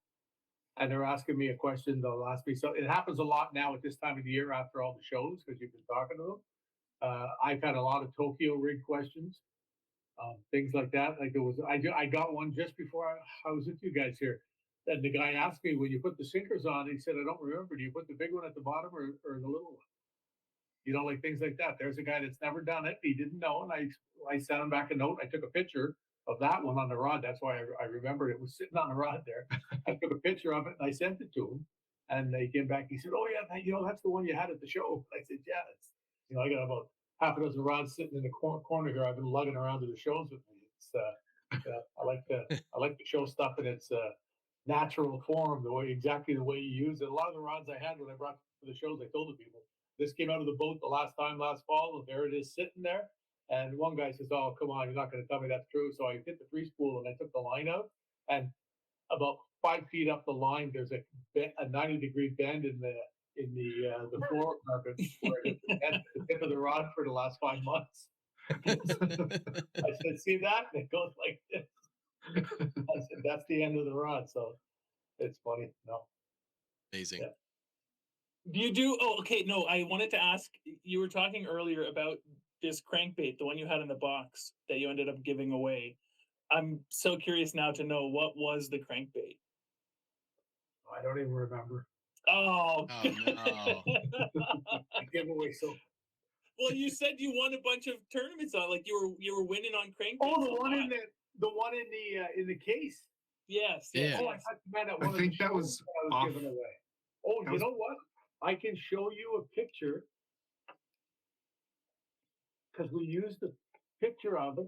Speaker 2: And they're asking me a question. They'll ask me. So it happens a lot now at this time of the year after all the shows because you've been talking to them. I've had a lot of Tokyo rig questions, things like that. Like I got one just before I was with you guys here. And the guy asked me, when you put the sinkers on, he said, I don't remember. Do you put the big one at the bottom or the little one? Like things like that. There's a guy that's never done it. He didn't know. And I sent him back a note. I took a picture of that one on the rod. That's why I remembered it was sitting on the rod there. I took a picture of it and I sent it to him. And they came back. He said, oh, yeah, that's the one you had at the show. I said, yeah, I got about half a dozen rods sitting in the corner here. I've been lugging around to the shows with me. I like to show stuff in its natural form, exactly the way you use it. A lot of the rods I had when I brought to the shows, I told the people, this came out of the boat the last fall, and there it is sitting there. And one guy says, oh, come on, you're not going to tell me that's true. So I hit the free spool and I took the line out, and about 5 feet up the line, there's a 90-degree bend in the floor carpet where it hit the tip of the rod for the last 5 months. I said, see that? And it goes like this. I said, that's the end of the rod. So it's funny. No.
Speaker 1: Amazing.
Speaker 2: Yeah.
Speaker 4: Do you do? Oh, okay. No, I wanted to ask. You were talking earlier about this crankbait, the one you had in the box that you ended up giving away. I'm so curious now to know, what was the crankbait?
Speaker 2: I don't even remember.
Speaker 4: Oh,
Speaker 1: no.
Speaker 2: I gave away so.
Speaker 4: Well, you said you won a bunch of tournaments on, like you were winning on crankbaits.
Speaker 2: Oh, the one in the case.
Speaker 4: Yes.
Speaker 1: Yeah.
Speaker 2: Oh, I thought you meant at one
Speaker 3: I think that was off.
Speaker 2: giving away. Oh, you know what? I can show you a picture because we used the picture of it.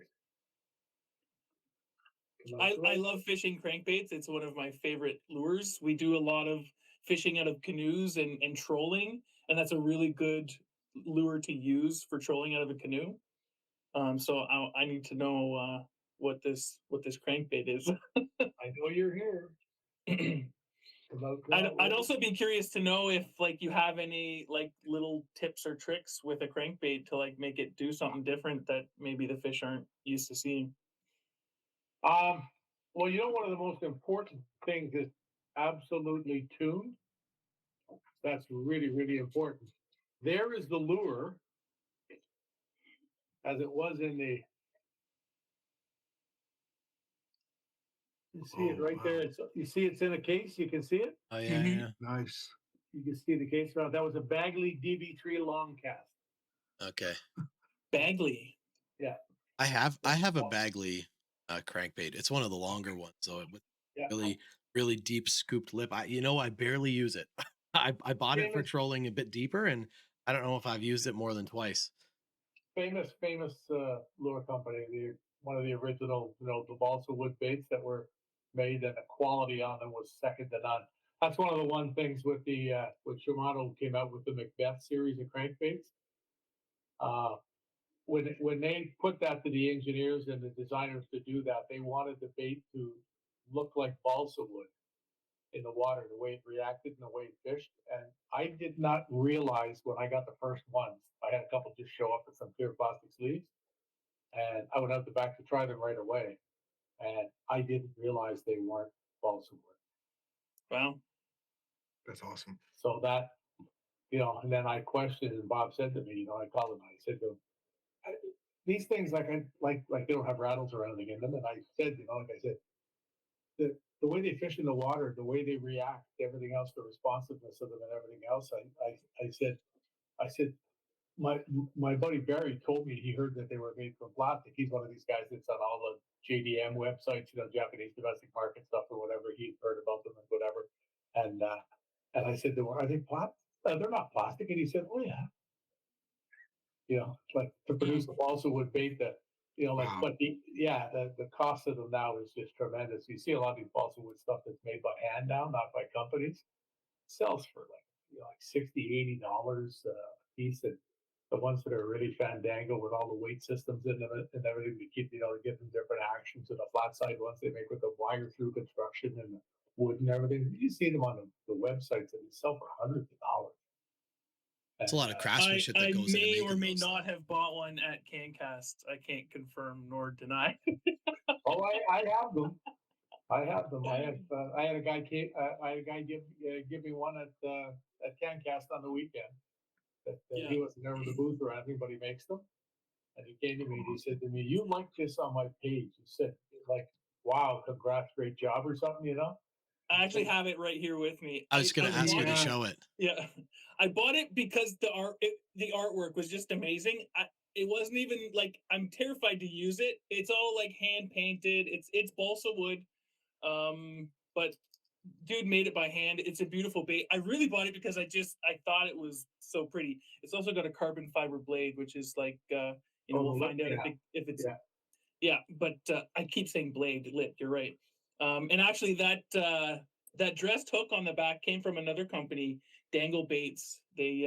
Speaker 4: I love fishing crankbaits. It's one of my favorite lures. We do a lot of fishing out of canoes and trolling, and that's a really good lure to use for trolling out of a canoe. So I need to know what this crankbait is.
Speaker 2: I know you're here.
Speaker 4: I'd also be curious to know if like you have any like little tips or tricks with a crankbait to like make it do something different that maybe the fish aren't used to seeing.
Speaker 2: Well, one of the most important things is absolutely tuned. That's really, really important. There is the lure as it was in the. You see it
Speaker 3: Oh,
Speaker 2: right there.
Speaker 3: wow.
Speaker 2: You see it's in a case. You can see it.
Speaker 1: Oh yeah,
Speaker 4: Mhm.
Speaker 1: yeah.
Speaker 3: Nice.
Speaker 2: You can see the case around. That was a Bagley DB3 long cast.
Speaker 1: Okay.
Speaker 4: Bagley.
Speaker 2: Yeah.
Speaker 1: I have a Bagley crankbait. It's one of the longer ones, so with
Speaker 2: Yeah.
Speaker 1: really deep scooped lip. I barely use it. I bought it for
Speaker 2: Famous,
Speaker 1: trolling a bit deeper, and I don't know if I've used it more than twice.
Speaker 2: famous lure company. One of the original, the balsa wood baits that were made, and the quality on them was second to none. That's one of the one things with with Shimano came out with the Macbeth series of crankbaits. Uh, when they put that to the engineers and the designers to do that, they wanted the bait to look like balsa wood in the water, the way it reacted and the way it fished. And I did not realize when I got the first ones, I had a couple just show up with some clear plastic sleeves, and I went out the back to try them right away. And I didn't realize they weren't balsa wood.
Speaker 4: Wow.
Speaker 3: That's awesome.
Speaker 2: So that, and then I questioned, and Bob said to me, I called him, I said to him, these things like they don't have rattles or anything in them. And I said, like I said, the way they fish in the water, the way they react, everything else, the responsiveness of them and everything else. I said, my buddy Barry told me he heard that they were made from plastic. He's one of these guys that's on all the JDM websites, Japanese domestic market stuff or whatever. He'd heard about them and whatever. And I said, are they plastic? They're not plastic. And he said, oh yeah. Like to produce a balsa wood bait that,
Speaker 3: Wow.
Speaker 2: but the cost of them now is just tremendous. You see a lot of these balsa wood stuff that's made by hand now, not by companies, sells for like $60, $80 a piece. And the ones that are really fandango with all the weight systems in them and everything to keep, to give them different actions, and the flat side ones they make with the wire through construction and the wood and everything. You see them on the websites that they sell for hundreds of dollars.
Speaker 1: It's a lot of
Speaker 2: And,
Speaker 1: craftsmanship that
Speaker 4: I
Speaker 1: goes into
Speaker 4: may
Speaker 1: making
Speaker 4: or may
Speaker 1: those,
Speaker 4: not
Speaker 1: though.
Speaker 4: have bought one at CanCast. I can't confirm nor deny.
Speaker 2: oh, I have them. I have them. I had a guy give me one at CanCast on the weekend. That
Speaker 4: Yeah.
Speaker 2: he wasn't there with the booth or anything, but he makes them. And he came to me and he said to me, "You like this on my page?" He said, "Like, wow, congrats, great job," or something,
Speaker 4: I actually have it right here with me.
Speaker 1: I was going to ask you
Speaker 4: bought
Speaker 1: to
Speaker 4: it-
Speaker 1: show it.
Speaker 4: Yeah, I bought it because the artwork was just amazing. It wasn't even like I'm terrified to use it. It's all like hand painted. It's balsa wood, but dude made it by hand. It's a beautiful bait. I really bought it because I thought it was so pretty. It's also got a carbon fiber blade, which is like we'll find out if it's But I keep saying blade lip. You're right. And actually that dressed hook on the back came from another company, Dangle Baits. They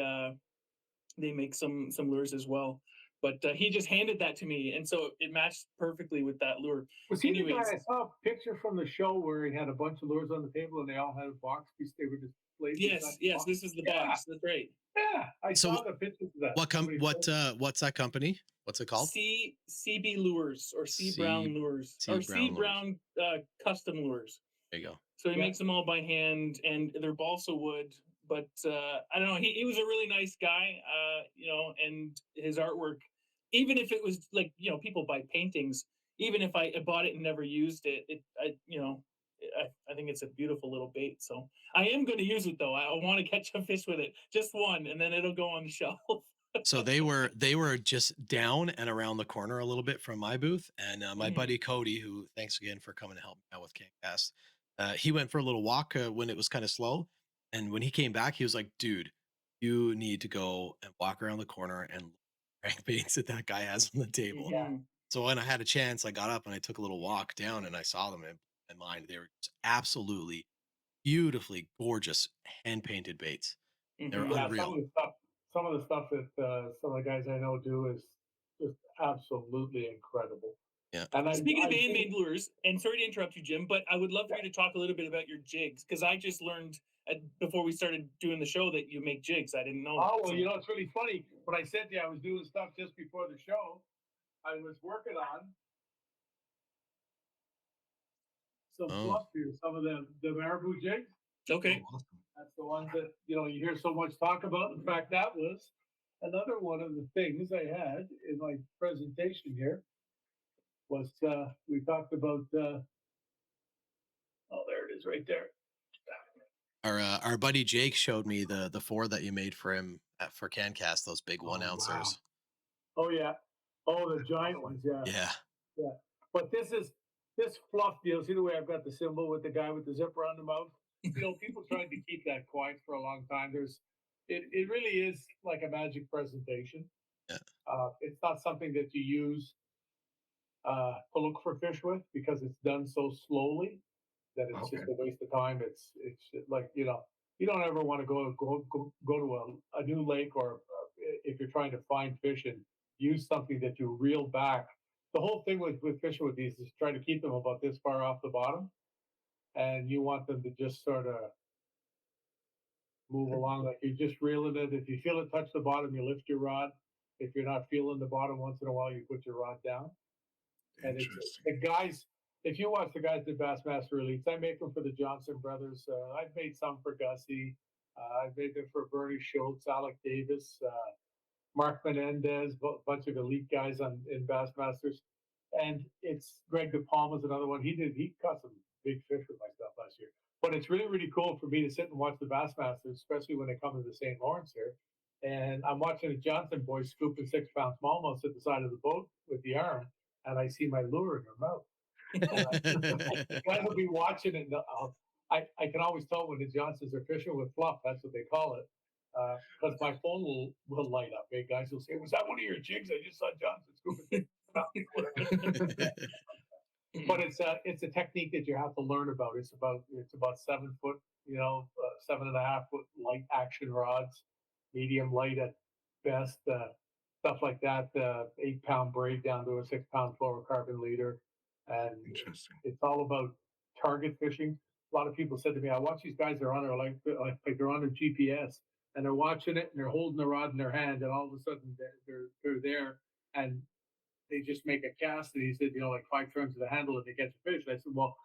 Speaker 4: make some lures as well. But he just handed that to me, and so it matched perfectly with that lure.
Speaker 2: Was he the
Speaker 4: Anyways,
Speaker 2: guy I saw a picture from the show where he had a bunch of lures on the table and they all had a box piece? They were just placed.
Speaker 4: yes, this is the box. That's right.
Speaker 2: Yeah, I
Speaker 1: So
Speaker 2: saw the pictures of that.
Speaker 1: What's that company? What's it called?
Speaker 4: CB Lures or C Brown Lures or C Brown Custom Lures.
Speaker 1: There you go.
Speaker 4: So he makes them all by hand, and they're balsa wood. But I don't know. He was a really nice guy, and his artwork, even if it was like people buy paintings, even if I bought it and never used it, I think it's a beautiful little bait. So I am going to use it though. I want to catch a fish with it, just one, and then it'll go on the shelf.
Speaker 1: So they were just down and around the corner a little bit from my booth, and my buddy Cody, who thanks again for coming to help me out with CanCast, he went for a little walk when it was kind of slow, and when he came back, he was like, "Dude, you need to go and walk around the corner and look at the baits that guy has on the table."
Speaker 4: Mhm.
Speaker 1: So when I had a chance, I got up and I took a little walk down, and I saw them in mind. They were just absolutely beautifully gorgeous hand painted baits. They're
Speaker 4: Mhm.
Speaker 2: Yeah,
Speaker 1: unreal.
Speaker 2: some of the stuff that some of the guys I know do is just absolutely incredible.
Speaker 1: Yeah.
Speaker 2: And
Speaker 4: Speaking of
Speaker 2: I think,
Speaker 4: handmade lures, and sorry to interrupt you, Jim, but I would love for you to talk a little bit about your jigs because I just learned before we started doing the show that you make jigs. I didn't know.
Speaker 2: oh
Speaker 4: that,
Speaker 2: well,
Speaker 4: so-
Speaker 2: it's really funny. When I said to you I was doing stuff just before the show, I was working on some
Speaker 1: Oh.
Speaker 2: fluff here, some of the marabou jigs.
Speaker 4: Okay.
Speaker 3: Oh, awesome.
Speaker 2: That's the ones that you hear so much talk about. In fact, that was another one of the things I had in my presentation here. Was we talked about is right there.
Speaker 1: Our buddy Jake showed me the four that you made for him for CanCast, those big one
Speaker 3: Oh, wow.
Speaker 1: ouncers.
Speaker 2: Oh yeah. Oh, the giant ones. Yeah.
Speaker 1: Yeah.
Speaker 2: Yeah. But this fluff deal. See the way I've got the symbol with the guy with the zipper on the mouth? People tried to keep that quiet for a long time. It really is like a magic presentation.
Speaker 1: Yeah.
Speaker 2: It's not something that you use to look for fish with because it's done so slowly that it's just
Speaker 3: Okay.
Speaker 2: a waste of time. It's like you don't ever want to go to a new lake or if you're trying to find fish and use something that you reel back. The whole thing with fishing with these is try to keep them about this far off the bottom, and you want them to just sort of move along like you're just reeling it. If you feel it touch the bottom, you lift your rod. If you're not feeling the bottom once in a while, you put your rod down. And it's
Speaker 3: Interesting.
Speaker 2: the guys. If you watch the guys at Bassmaster Elites, I make them for the Johnson brothers. I've made some for Gussie. I've made them for Bernie Schultz, Alec Davis, Mark Menendez, a bunch of elite guys in Bassmasters. And it's Greg DePalma's another one. He caught some big fish with my stuff last year. But it's really, really cool for me to sit and watch the Bassmasters, especially when they come to the St. Lawrence here. And I'm watching the Johnson boys scooping 6-pound smallmouths at the side of the boat with the arm, and I see my lure in their mouth. The guys will be watching it. And I can always tell when the Johnsons are fishing with fluff. That's what they call it. Because my phone will light up. Hey, guys will say, "Was that one of your jigs? I just saw Johnson scooping." But it's a technique that you have to learn about. It's about 7 foot, 7.5 foot light action rods, medium light at best, stuff like that. 8-pound braid down to a 6-pound fluorocarbon leader, and
Speaker 3: Interesting.
Speaker 2: it's all about target fishing. A lot of people said to me, "I watch these guys. They're on their like they're on their GPS and they're watching it and they're holding the rod in their hand, and all of a sudden they're there and they just make a cast." And he said, like 5 turns of the handle and they catch a fish. And I said, well,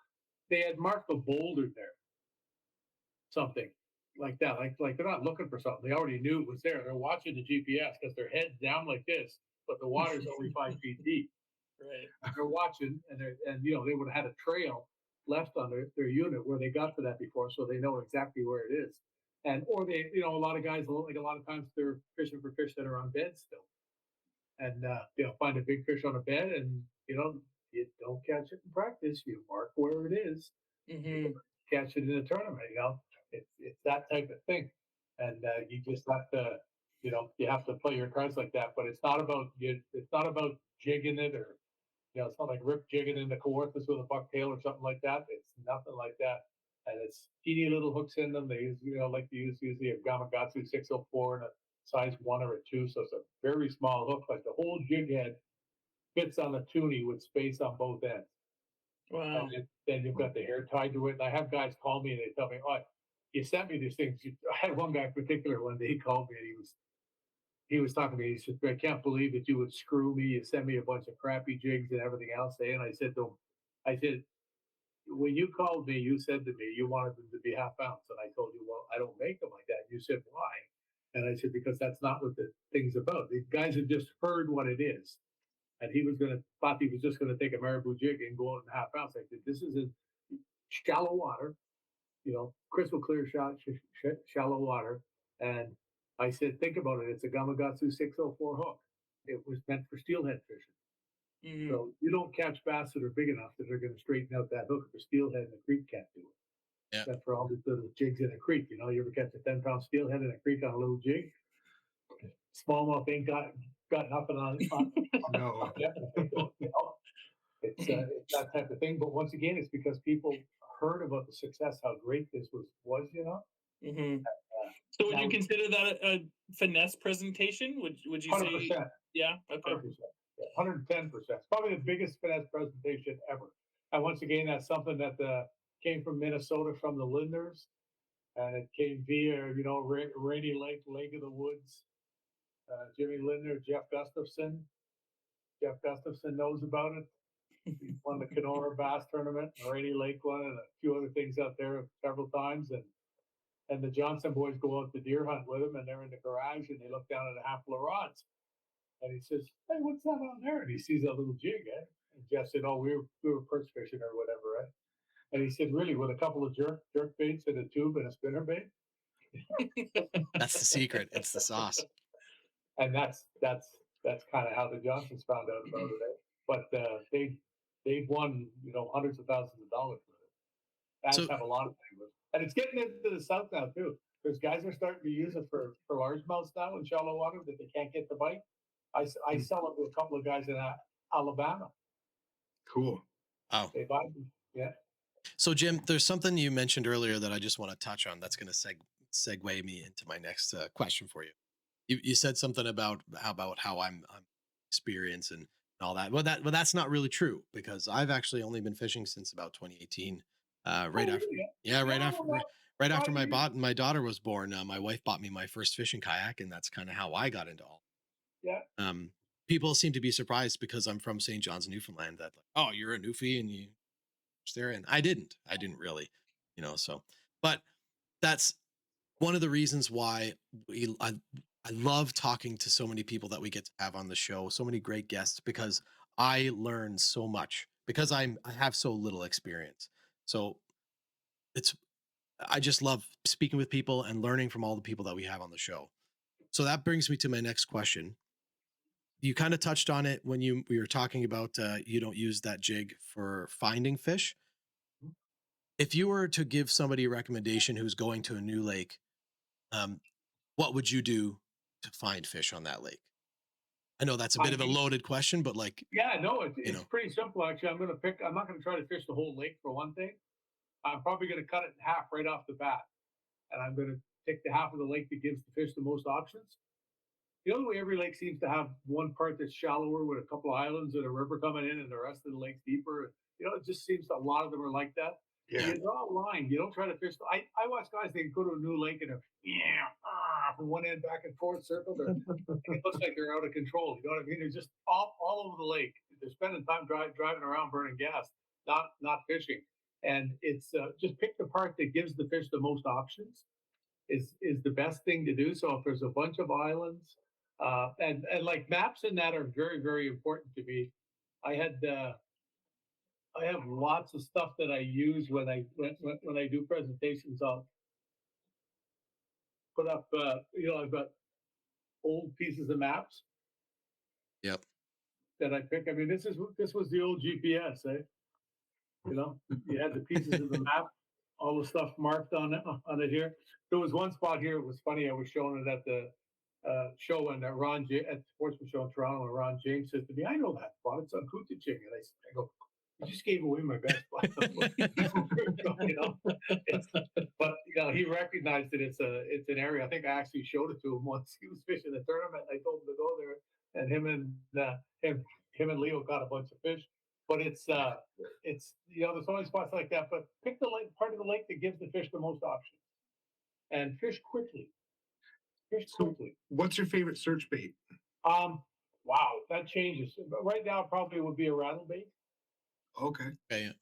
Speaker 2: they had marked a boulder there, something like that. Like they're not looking for something. They already knew it was there. They're watching the GPS because their head's down like this, but the water's only 5 feet deep.
Speaker 4: Right.
Speaker 2: They're watching, and they would have had a trail left on their unit where they got to that before, so they know exactly where it is. And or they, a lot of guys, like a lot of times they're fishing for fish that are on beds still, and find a big fish on a bed, and you don't catch it in practice. You mark where it is,
Speaker 4: Mm-hmm.
Speaker 2: catch it in a tournament. It's that type of thing, and you just have to, you have to play your cards like that. But it's not about It's not about jigging it, or it's not like rip jigging in the Kawarthas with a bucktail or something like that. It's nothing like that. And it's teeny little hooks in them. They use, like to use usually a Gamakatsu 604 and a size 1 or a 2. So it's a very small hook, like the whole jig head fits on a toonie with space on both ends.
Speaker 4: Wow.
Speaker 2: And then you've got the hair tied to it. And I have guys call me and they tell me, "Oh, you sent me these things." I had one guy in particular one day, he called me and he was talking to me. He said, "I can't believe that you would screw me. You send me a bunch of crappy jigs and everything else." And I said to him, "When you called me, you said to me you wanted them to be half ounce." And I told you, "Well, I don't make them like that." You said, "Why?" And I said, "Because that's not what the thing's about. The guys have just heard what it is." And thought he was just going to take a marabou jig and go out in half ounce. I said, "This is in shallow water, crystal clear shallow water." And I said, "Think about it. It's a Gamakatsu 604 hook. It was meant for steelhead fishing.
Speaker 4: Mm-hmm.
Speaker 2: So you don't catch bass that are big enough that are going to straighten out that hook. The steelhead in the creek can't do it.
Speaker 1: Yeah.
Speaker 2: Except for all these little jigs in a creek. You ever catch a 10-pound steelhead in a creek on a little jig? Smallmouth ain't got nothing on
Speaker 3: No.
Speaker 2: It's that type of thing. But once again, it's because people heard about the success, how great this was.
Speaker 4: Mm-hmm. So would you consider that a finesse presentation? Would you
Speaker 2: 100%.
Speaker 4: say? Yeah. Okay.
Speaker 2: 100%. 110%. It's probably the biggest finesse presentation ever. And once again, that's something that came from Minnesota from the Lindners, and it came via Rainy Lake of the Woods. Jimmy Lindner, Jeff Gustafson. Jeff Gustafson knows about it. He won the Kenora Bass Tournament, Rainy Lake one, and a few other things out there several times. And the Johnson boys go out to deer hunt with him, and they're in the garage, and they look down at a handful of rods. And he says, "Hey, what's that on there?" And he sees a little jig, eh? And Jeff said, "Oh, we were perch fishing or whatever, right?" And he said, really, with a couple of jerk baits and a tube and a spinner bait?
Speaker 1: That's the secret. It's the sauce.
Speaker 2: And that's kind of how the Johnsons found out about it. But they've won, hundreds of thousands of dollars with it. Guys
Speaker 1: So
Speaker 2: have a lot of favorites, and it's getting into the South now too. Because guys are starting to use it for largemouths now in shallow water that they can't get the bite. I sell it to a couple of guys in Alabama.
Speaker 3: Cool.
Speaker 1: oh,
Speaker 2: They buy them. Yeah.
Speaker 1: so Jim, there's something you mentioned earlier that I just want to touch on. That's going to segue me into my next question for you. You said something about how I'm experienced and all that. Well, that's not really true because I've actually only been fishing since about 2018. Right
Speaker 2: Oh,
Speaker 1: after,
Speaker 2: really?
Speaker 1: yeah, right
Speaker 2: Yeah,
Speaker 1: after,
Speaker 2: well,
Speaker 1: right after
Speaker 2: 5 years.
Speaker 1: my daughter was born. My wife bought me my first fishing kayak, and that's kind of how I got into all.
Speaker 2: Yeah.
Speaker 1: People seem to be surprised because I'm from St. John's, Newfoundland. That like, oh, you're a Newfie and you there, and I didn't really, So, but that's one of the reasons why I love talking to so many people that we get to have on the show, so many great guests, because I learn so much because I have so little experience. So it's I just love speaking with people and learning from all the people that we have on the show. So that brings me to my next question. You kind of touched on it when we were talking about you don't use that jig for finding fish. If you were to give somebody a recommendation who's going to a new lake, um, what would you do to find fish on that lake? I know that's a bit of a loaded question, but like,
Speaker 2: Yeah, no, it's,
Speaker 1: you
Speaker 2: it's
Speaker 1: know,
Speaker 2: pretty simple actually. I'm not going to try to fish the whole lake for one thing. I'm probably going to cut it in half right off the bat, and I'm going to take the half of the lake that gives the fish the most options. The other way, every lake seems to have one part that's shallower with a couple of islands and a river coming in, and the rest of the lake's deeper. It just seems a lot of them are like that.
Speaker 3: Yeah.
Speaker 2: You draw a line. You don't try to fish. I watch guys, they go to a new lake and from one end back and forth circle. It looks like they're out of control. You know what I mean? They're just all over the lake. They're spending time driving around burning gas, not fishing. And it's just pick the part that gives the fish the most options is the best thing to do. So if there's a bunch of islands, and like maps in that are very very important to me. I had I have lots of stuff that I use when I do presentations. I'll put up I've got old pieces of maps
Speaker 1: yep.
Speaker 2: that I pick. I mean, this was the old GPS, eh? You had the pieces of the map, all the stuff marked on it here. There was one spot here. It was funny. I was showing it at the show and at the Sportsman Show in Toronto, and Ron James says to me, "I know that spot. It's on Kootenai." And I go, "You just gave away my best spot." It's, but he recognized that it's an area. I think I actually showed it to him once. He was fishing the tournament. I told him to go there, and him and Leo caught a bunch of fish. But it's there's only spots like that. But pick the part of the lake that gives the fish the most options, and fish quickly. Fish
Speaker 3: So,
Speaker 2: quickly.
Speaker 3: what's your favorite search bait?
Speaker 2: Wow, that changes. But right now, it probably would be a rattle bait.
Speaker 3: Okay.
Speaker 1: Okay.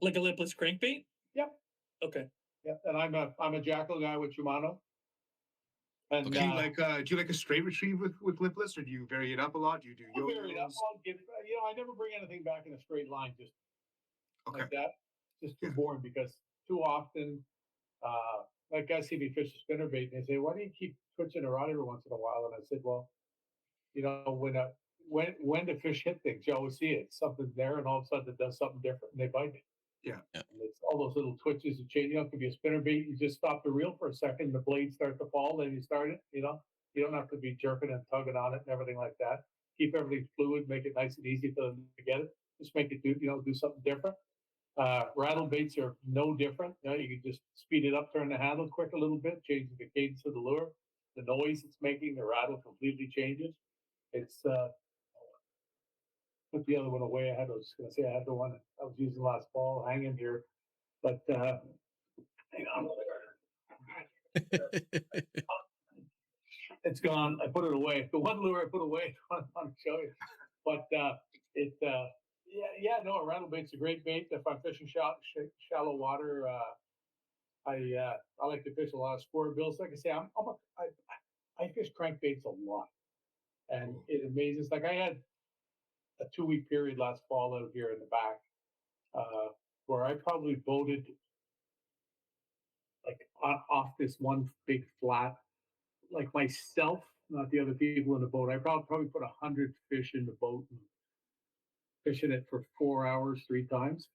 Speaker 4: Like a lipless crankbait?
Speaker 2: Yep.
Speaker 4: Okay.
Speaker 2: Yep. And I'm a jackal guy with Shimano. And
Speaker 3: Do you like a straight retrieve with lipless, or do you vary it up a lot? Do you do
Speaker 2: I'll vary it up.
Speaker 3: yo-yos?
Speaker 2: I'll give I never bring anything back in a straight line just
Speaker 3: Okay.
Speaker 2: like that. Just too
Speaker 3: Yeah.
Speaker 2: boring because too often, like guys see me fish a spinnerbait and they say, "Why do you keep twitching a rod every once in a while?" And I said, "Well, when the fish hit things, you always see it. Something's there, and all of a sudden it does something different, and they bite it.
Speaker 3: Yeah.
Speaker 1: Yeah.
Speaker 2: And it's all those little twitches and change. It could be a spinnerbait. You just stop the reel for a second, the blades start to fall, then you start it. You don't have to be jerking and tugging on it and everything like that. Keep everything fluid, make it nice and easy for them to get it. Just make it do something different. Rattle baits are no different. You can just speed it up, turn the handle quick a little bit, change the cadence of the lure, the noise it's making, the rattle completely changes. It's put the other one away. I was going to say I had the one I was using last fall hanging here, but hang on. It's gone. I put it away. The one lure I put away, I want to show you. But no, a rattle bait's a great bait. If I'm fishing shallow water, I like to fish a lot of sport bills. Like I say, I fish crankbaits a lot, and it amazes. Like I had a 2-week period last fall out here in the back where I probably boated like off this one big flat, like myself, not the other people in the boat. I probably put 100 fish in the boat and fishing it for 4 hours 3 times.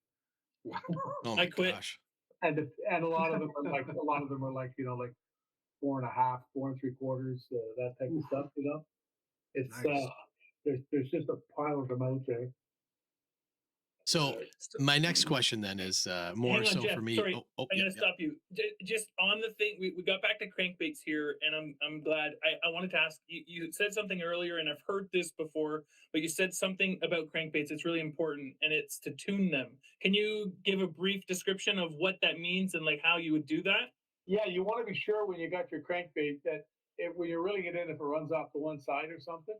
Speaker 3: Wow.
Speaker 1: Oh
Speaker 4: I
Speaker 1: my
Speaker 4: quit.
Speaker 1: gosh.
Speaker 2: And a lot of them are like like 4.5, 4 3/4, that type of stuff. It's
Speaker 3: Nice.
Speaker 2: there's just a pile of them out there.
Speaker 1: So my next question then is more
Speaker 4: Hang on,
Speaker 1: so
Speaker 4: Jeff.
Speaker 1: for me.
Speaker 4: Sorry,
Speaker 1: Oh,
Speaker 4: I'm
Speaker 1: yeah,
Speaker 4: gonna stop you. Just on the thing, we got back to crankbaits here, and I'm glad. I wanted to ask you. You said something earlier, and I've heard this before, but you said something about crankbaits. It's really important, and it's to tune them. Can you give a brief description of what that means and like how you would do that?
Speaker 2: Yeah, you want to be sure when you got your crankbait that when you're reeling it in, if it runs off to one side or something.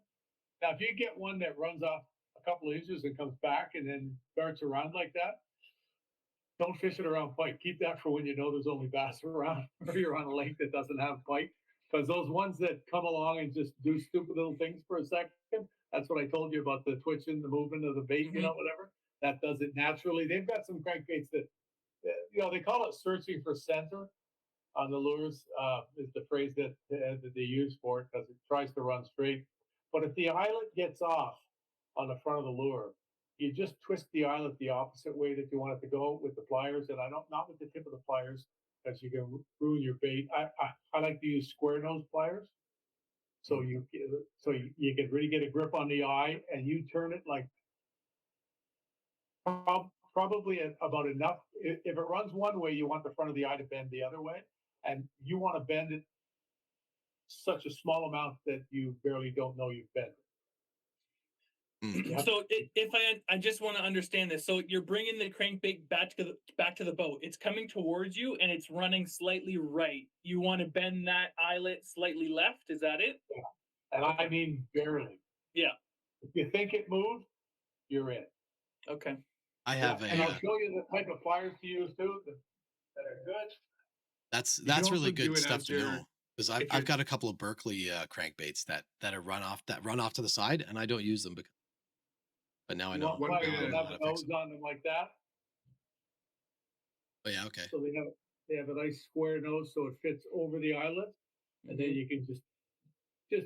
Speaker 2: Now, if you get one that runs off a couple of inches and comes back and then darts around like that, don't fish it around pike. Keep that for when you know there's only bass around, or you're on a lake that doesn't have pike. Because those ones that come along and just do stupid little things for a second, that's what I told you about the twitching, the movement of the bait, whatever. That does it naturally. They've got some crankbaits that, they call it searching for center on the lures, is the phrase that they use for it because it tries to run straight. But if the eyelet gets off on the front of the lure, you just twist the eyelet the opposite way that you want it to go with the pliers, and not with the tip of the pliers, because you can ruin your bait. I like to use square nose pliers, so you can really get a grip on the eye, and you turn it like probably about enough. If it runs one way, you want the front of the eye to bend the other way, and you want to bend it such a small amount that you barely don't know you've bent it.
Speaker 1: Mm.
Speaker 4: So if I just want to understand this. So you're bringing the crankbait back to the boat. It's coming towards you and it's running slightly right. You want to bend that eyelet slightly left. Is that it?
Speaker 2: Yeah. And I mean barely.
Speaker 4: Yeah.
Speaker 2: If you think it moved, you're in.
Speaker 4: Okay.
Speaker 1: I have
Speaker 2: and I'll show you the type of pliers to use too that are good.
Speaker 1: that's
Speaker 3: You can
Speaker 1: really
Speaker 3: also do
Speaker 1: good
Speaker 3: it
Speaker 1: stuff
Speaker 3: as
Speaker 1: to
Speaker 3: you're-
Speaker 1: know because
Speaker 3: if
Speaker 1: I've
Speaker 3: you're-
Speaker 1: got a couple of Berkeley crankbaits that run off to the side, and I don't use them because. But now I
Speaker 2: You
Speaker 1: know.
Speaker 2: want
Speaker 3: One
Speaker 2: pliers
Speaker 3: way
Speaker 2: that
Speaker 3: to-
Speaker 2: have
Speaker 1: how
Speaker 2: a
Speaker 1: to fix
Speaker 2: nose
Speaker 1: it.
Speaker 2: on them like that.
Speaker 1: Oh yeah, okay.
Speaker 2: So they have a nice square nose so it fits over the eyelet. And then you can just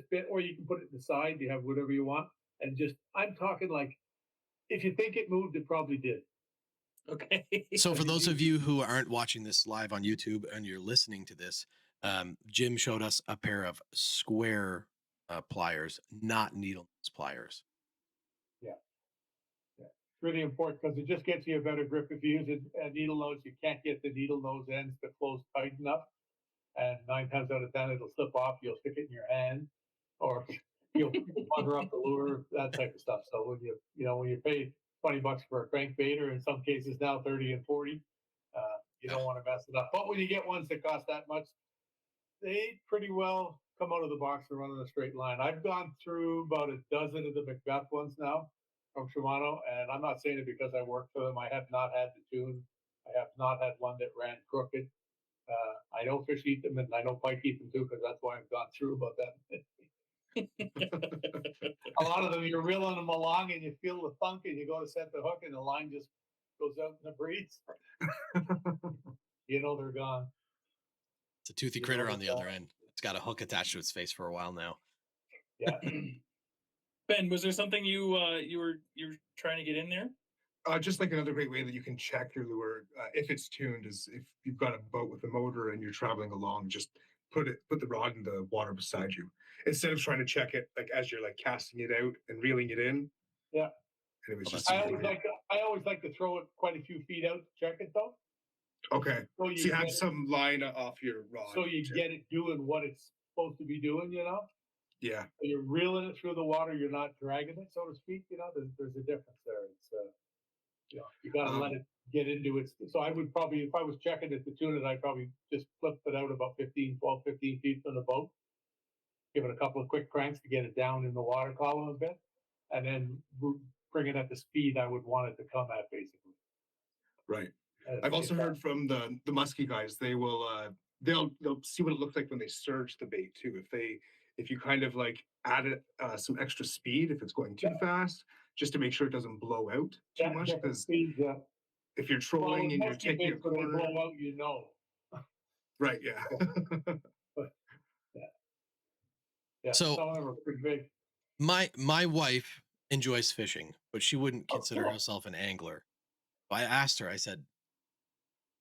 Speaker 2: bit, or you can put it to the side. You have whatever you want, and I'm talking like, if you think it moved, it probably did.
Speaker 4: Okay.
Speaker 1: So for those of you who aren't watching this live on YouTube and you're listening to this, Jim showed us a pair of square pliers, not needle nose pliers.
Speaker 2: Yeah, really important because it just gets you a better grip. If you use a needle nose, you can't get the needle nose ends to close tight enough, and 9 times out of 10 it'll slip off. You'll stick it in your hand, or you'll bugger up the lure, that type of stuff. So when you pay $20 for a crankbait, or in some cases now 30 and 40, you don't want to mess it up. But when you get ones that cost that much, they pretty well come out of the box and run in a straight line. I've gone through about a dozen of the Macbeth ones now from Shimano, and I'm not saying it because I work for them. I have not had the tune. I have not had one that ran crooked. I know fish eat them, and I know pike eat them too, because that's why I've gone through about that. A lot of them, you're reeling them along, and you feel the thunk, and you go to set the hook, and the line just goes out in the breeze. They're gone.
Speaker 1: It's a toothy critter on the other end. It's got a hook attached to its face for a while now.
Speaker 2: Yeah.
Speaker 4: Ben, was there something you were trying to get in there?
Speaker 3: Just like another great way that you can check your lure if it's tuned is if you've got a boat with a motor and you're traveling along, just put the rod in the water beside you instead of trying to check it like as you're like casting it out and reeling it in.
Speaker 2: Yeah.
Speaker 3: And it was
Speaker 1: Oh,
Speaker 3: just
Speaker 2: I always like to throw it quite a few feet out to check it though.
Speaker 3: okay.
Speaker 2: So
Speaker 3: you have some line off your rod.
Speaker 2: So you get it doing what it's supposed to be doing,
Speaker 3: Yeah.
Speaker 2: So you're reeling it through the water, you're not dragging it, so to speak. There's a difference there. It's you got to let it get into it. So I would probably, if I was checking it to tune it, I'd probably just flip it out about 12, 15 feet from the boat, give it a couple of quick cranks to get it down in the water column a bit, and then bring it at the speed I would want it to come at, basically.
Speaker 3: Right. I've also heard from the muskie guys. They will they'll see what it looks like when they surge the bait too. If you kind of like add it some extra speed if it's going too fast, just to make sure it doesn't blow out too much, because if you're
Speaker 2: Well,
Speaker 3: trolling
Speaker 2: with
Speaker 3: and you're
Speaker 2: musky
Speaker 3: taking a
Speaker 2: baits, when they
Speaker 3: corner,
Speaker 2: blow out, you know.
Speaker 3: right? Yeah.
Speaker 2: But yeah,
Speaker 1: So
Speaker 2: some of them are pretty big.
Speaker 1: my wife enjoys fishing, but she wouldn't
Speaker 2: Oh,
Speaker 1: consider
Speaker 2: cool.
Speaker 1: herself an angler. I asked her, I said,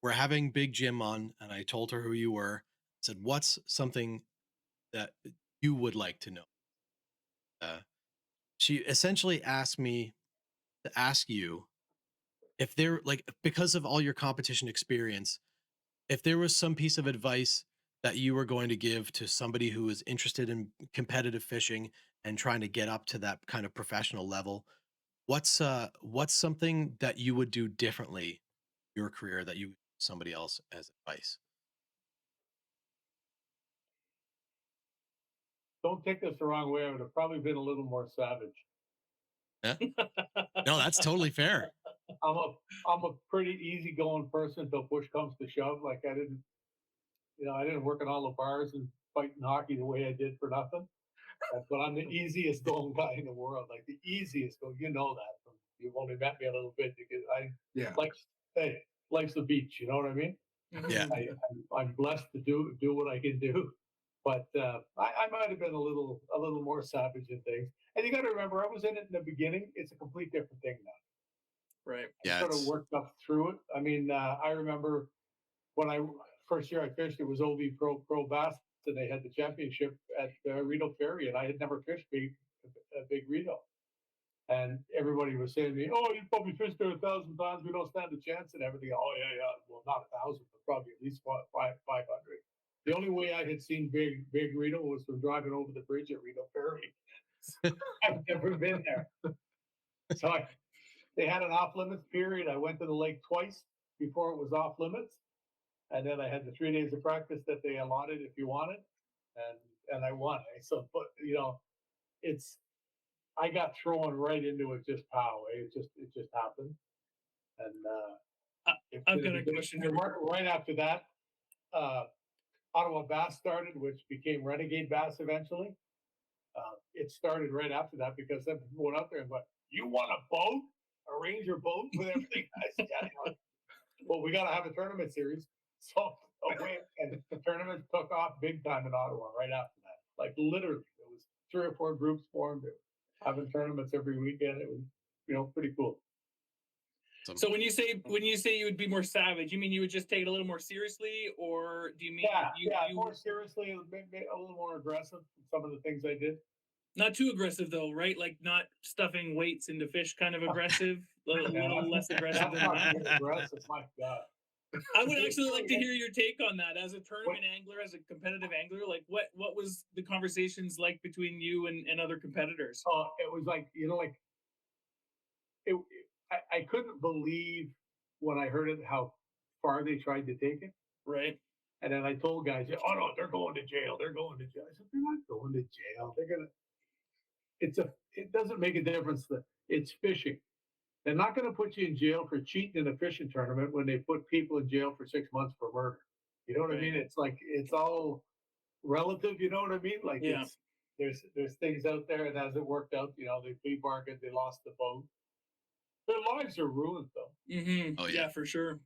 Speaker 1: we're having Big Jim on, and I told her who you were. I said, what's something that you would like to know? Uh, she essentially asked me to ask you if there, like, because of all your competition experience, if there was some piece of advice that you were going to give to somebody who is interested in competitive fishing and trying to get up to that kind of professional level, what's something that you would do differently in your career that you somebody else as advice?
Speaker 2: Don't take this the wrong way. I would have probably been a little more savage.
Speaker 1: Yeah. No, that's totally fair.
Speaker 2: I'm a I'm a pretty easygoing person until push comes to shove. Like I didn't work in all the bars and fighting hockey the way I did for nothing. But I'm the easiest going guy in the world. Like the easiest going. You know that. You've only met me a little bit because I
Speaker 3: Yeah.
Speaker 2: like hey, life's the beach. You know what I mean?
Speaker 1: Yeah.
Speaker 2: I'm blessed to do what I can do, but I might have been a little more savage in things. And you got to remember, I was in it in the beginning. It's a complete different thing now.
Speaker 4: Right.
Speaker 2: I
Speaker 1: Yeah,
Speaker 2: sort of worked up through it. I mean, I remember when I first year I fished, it was OB Pro Bass, and they had the championship at Reno Ferry, and I had never fished big Reno. And everybody was saying to me, "Oh, you probably fished there 1,000 times. We don't stand a chance and everything." Oh yeah, yeah. Well, not 1,000, but probably at least 500. The only way I had seen big Reno was from driving over the bridge at Reno Ferry. I've never been there, so they had an off limits period. I went to the lake twice before it was off limits, and then I had the 3 days of practice that they allotted if you wanted, and I won. So, but it's I got thrown right into it just pow. It just happened, and
Speaker 4: I, I've got a question for you.
Speaker 2: right after that, uh, Ottawa Bass started, which became Renegade Bass eventually. It started right after that because then people went out there and went, "You want a boat, a Ranger boat with everything?" I said, "Yeah." Well, we got to have a tournament series. So away, and the tournament took off big time in Ottawa right after that. Like literally, there was 3 or 4 groups formed, having tournaments every weekend. It was, pretty cool.
Speaker 4: So when you say you would be more savage, you mean you would just take it a little more seriously, or do you mean
Speaker 2: Yeah, more seriously, a little more aggressive. Some of the things I did.
Speaker 4: not too aggressive though, right? Like not stuffing weights into fish, kind of aggressive, a little less aggressive than
Speaker 2: That's not
Speaker 4: that.
Speaker 2: being aggressive. My God.
Speaker 4: I would actually like to hear your take on that as a tournament angler, as a competitive angler. Like, what was the conversations like between you and other competitors?
Speaker 2: Oh, it was like it. I couldn't believe when I heard it how far they tried to take it.
Speaker 4: Right.
Speaker 2: And then I told guys, "Oh no, they're going to jail. They're going to jail." I said, "They're not going to jail. They're gonna." It doesn't make a difference. That it's fishing. They're not going to put you in jail for cheating in a fishing tournament when they put people in jail for 6 months for murder. You know what I mean? It's like it's all relative. You know what I mean? Like
Speaker 4: Yeah.
Speaker 2: there's things out there, and as it worked out, they plea bargained, they lost the boat. Their lives are ruined, though.
Speaker 4: Mm-hmm.
Speaker 1: Oh, yeah.
Speaker 4: Yeah, for sure.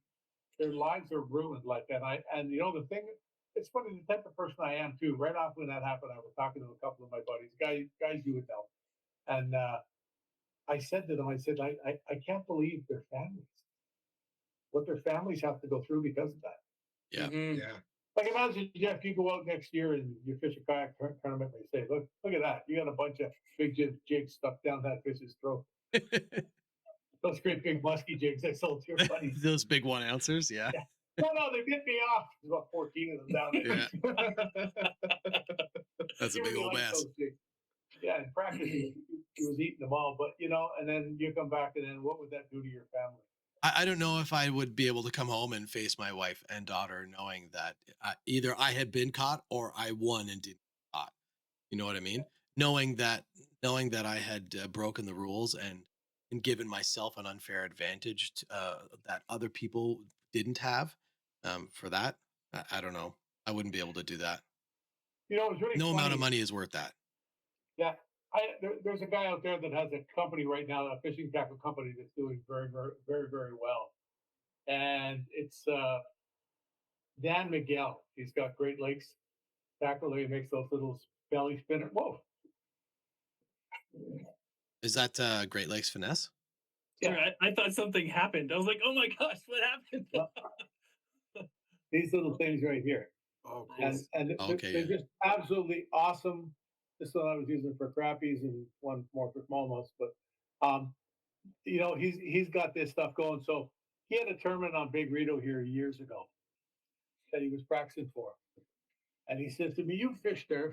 Speaker 2: Their lives are ruined like that. And the thing, it's funny, the type of person I am too. Right off when that happened, I was talking to a couple of my buddies, guys you would know, and I said to them, I said, I can't believe their families, what their families have to go through because of that.
Speaker 1: Yeah.
Speaker 4: Mm-hmm.
Speaker 3: Yeah.
Speaker 2: Like imagine, Jeff, you go out next year and you fish a kayak tournament, and they say, look at that, you got a bunch of big jigs stuck down that fish's throat. Those great big musky jigs I sold to your buddies.
Speaker 1: Those big 1 ounces, yeah.
Speaker 2: No, they bit me off. There's about 14 of them down there.
Speaker 1: Yeah. That's a
Speaker 2: He
Speaker 1: big
Speaker 2: really
Speaker 1: old
Speaker 2: liked
Speaker 1: bass.
Speaker 2: those jigs. Yeah, in practice, he was eating them all. But, and then you come back, and then what would that do to your family?
Speaker 1: I don't know if I would be able to come home and face my wife and daughter knowing that either I had been caught or I won and didn't get caught. You know what I mean? Knowing that I had broken the rules and given myself an unfair advantage that other people didn't have. For that, I don't know. I wouldn't be able to do that.
Speaker 2: It was really
Speaker 1: No
Speaker 2: funny.
Speaker 1: amount of money is worth that.
Speaker 2: Yeah. There's a guy out there that has a company right now, a fishing tackle company that's doing very, very, very, very well. and it's Dan Miguel. He's got Great Lakes tackle. He makes those little belly spinner. Whoa,
Speaker 1: Is that Great Lakes finesse?
Speaker 4: Sorry,
Speaker 2: yeah.
Speaker 4: I thought something happened. I was like, oh my gosh, what happened?
Speaker 2: These little things right here,
Speaker 3: Oh, cool.
Speaker 2: and
Speaker 1: Oh,
Speaker 2: they're,
Speaker 1: okay,
Speaker 2: they're
Speaker 1: yeah.
Speaker 2: just absolutely awesome. This one I was using for crappies and one more for smallmouths, but um, he's got this stuff going. So he had a tournament on Big Rito here years ago that he was practicing for, and he says to me, "You fished there."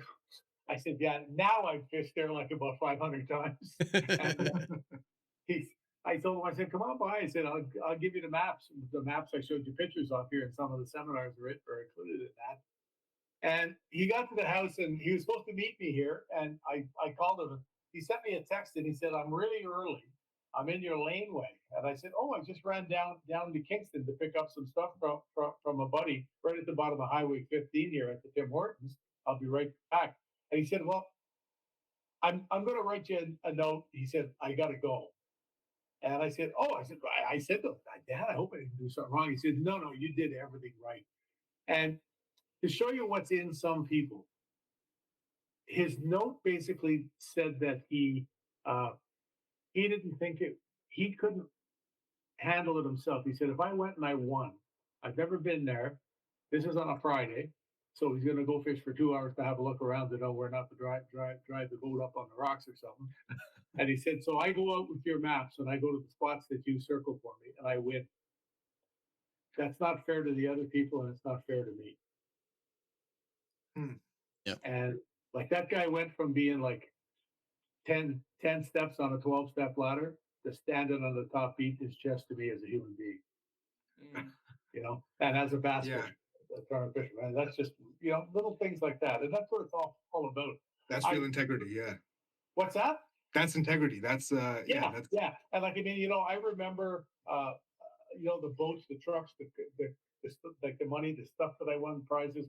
Speaker 2: I said, "Yeah." Now I've fished there like about 500 times. And he's, I told him, I said, "Come on by." I said, "I'll give you the maps. The maps I showed you pictures of here, and some of the seminars are included in that." And he got to the house, and he was supposed to meet me here. And I called him. He sent me a text, and he said, "I'm really early. I'm in your laneway." And I said, "Oh, I just ran down to Kingston to pick up some stuff from a buddy right at the bottom of Highway 15 here at the Tim Hortons. I'll be right back." And he said, "Well, I'm going to write you a note." He said, "I got to go." And I said, "Oh," I said to him, "Dad, I hope I didn't do something wrong." He said, "No, no, you did everything right." And to show you what's in some people, his note basically said that uh, he didn't think he couldn't handle it himself. He said, "If I went and I won, I've never been there. This is on a Friday, so he's going to go fish for 2 hours to have a look around to know where not to drive the boat up on the rocks or something." And he said, "So I go out with your maps and I go to the spots that you circle for me, and I win. That's not fair to the other people, and it's not fair to me."
Speaker 3: Hmm.
Speaker 1: Yep.
Speaker 2: And like that guy went from being like 10 steps on a 12-step ladder to standing on the top beat his chest to me as a human being,
Speaker 4: Mm.
Speaker 2: and as a bass
Speaker 3: Yeah.
Speaker 2: fisher, a tournament fisherman. That's just, little things like that. And that's what it's all about.
Speaker 3: That's real integrity. Yeah.
Speaker 2: What's that?
Speaker 3: That's integrity. That's that's
Speaker 2: Yeah. And like, I mean, I remember, the boats, the trucks, like the money, the stuff that I won, prizes,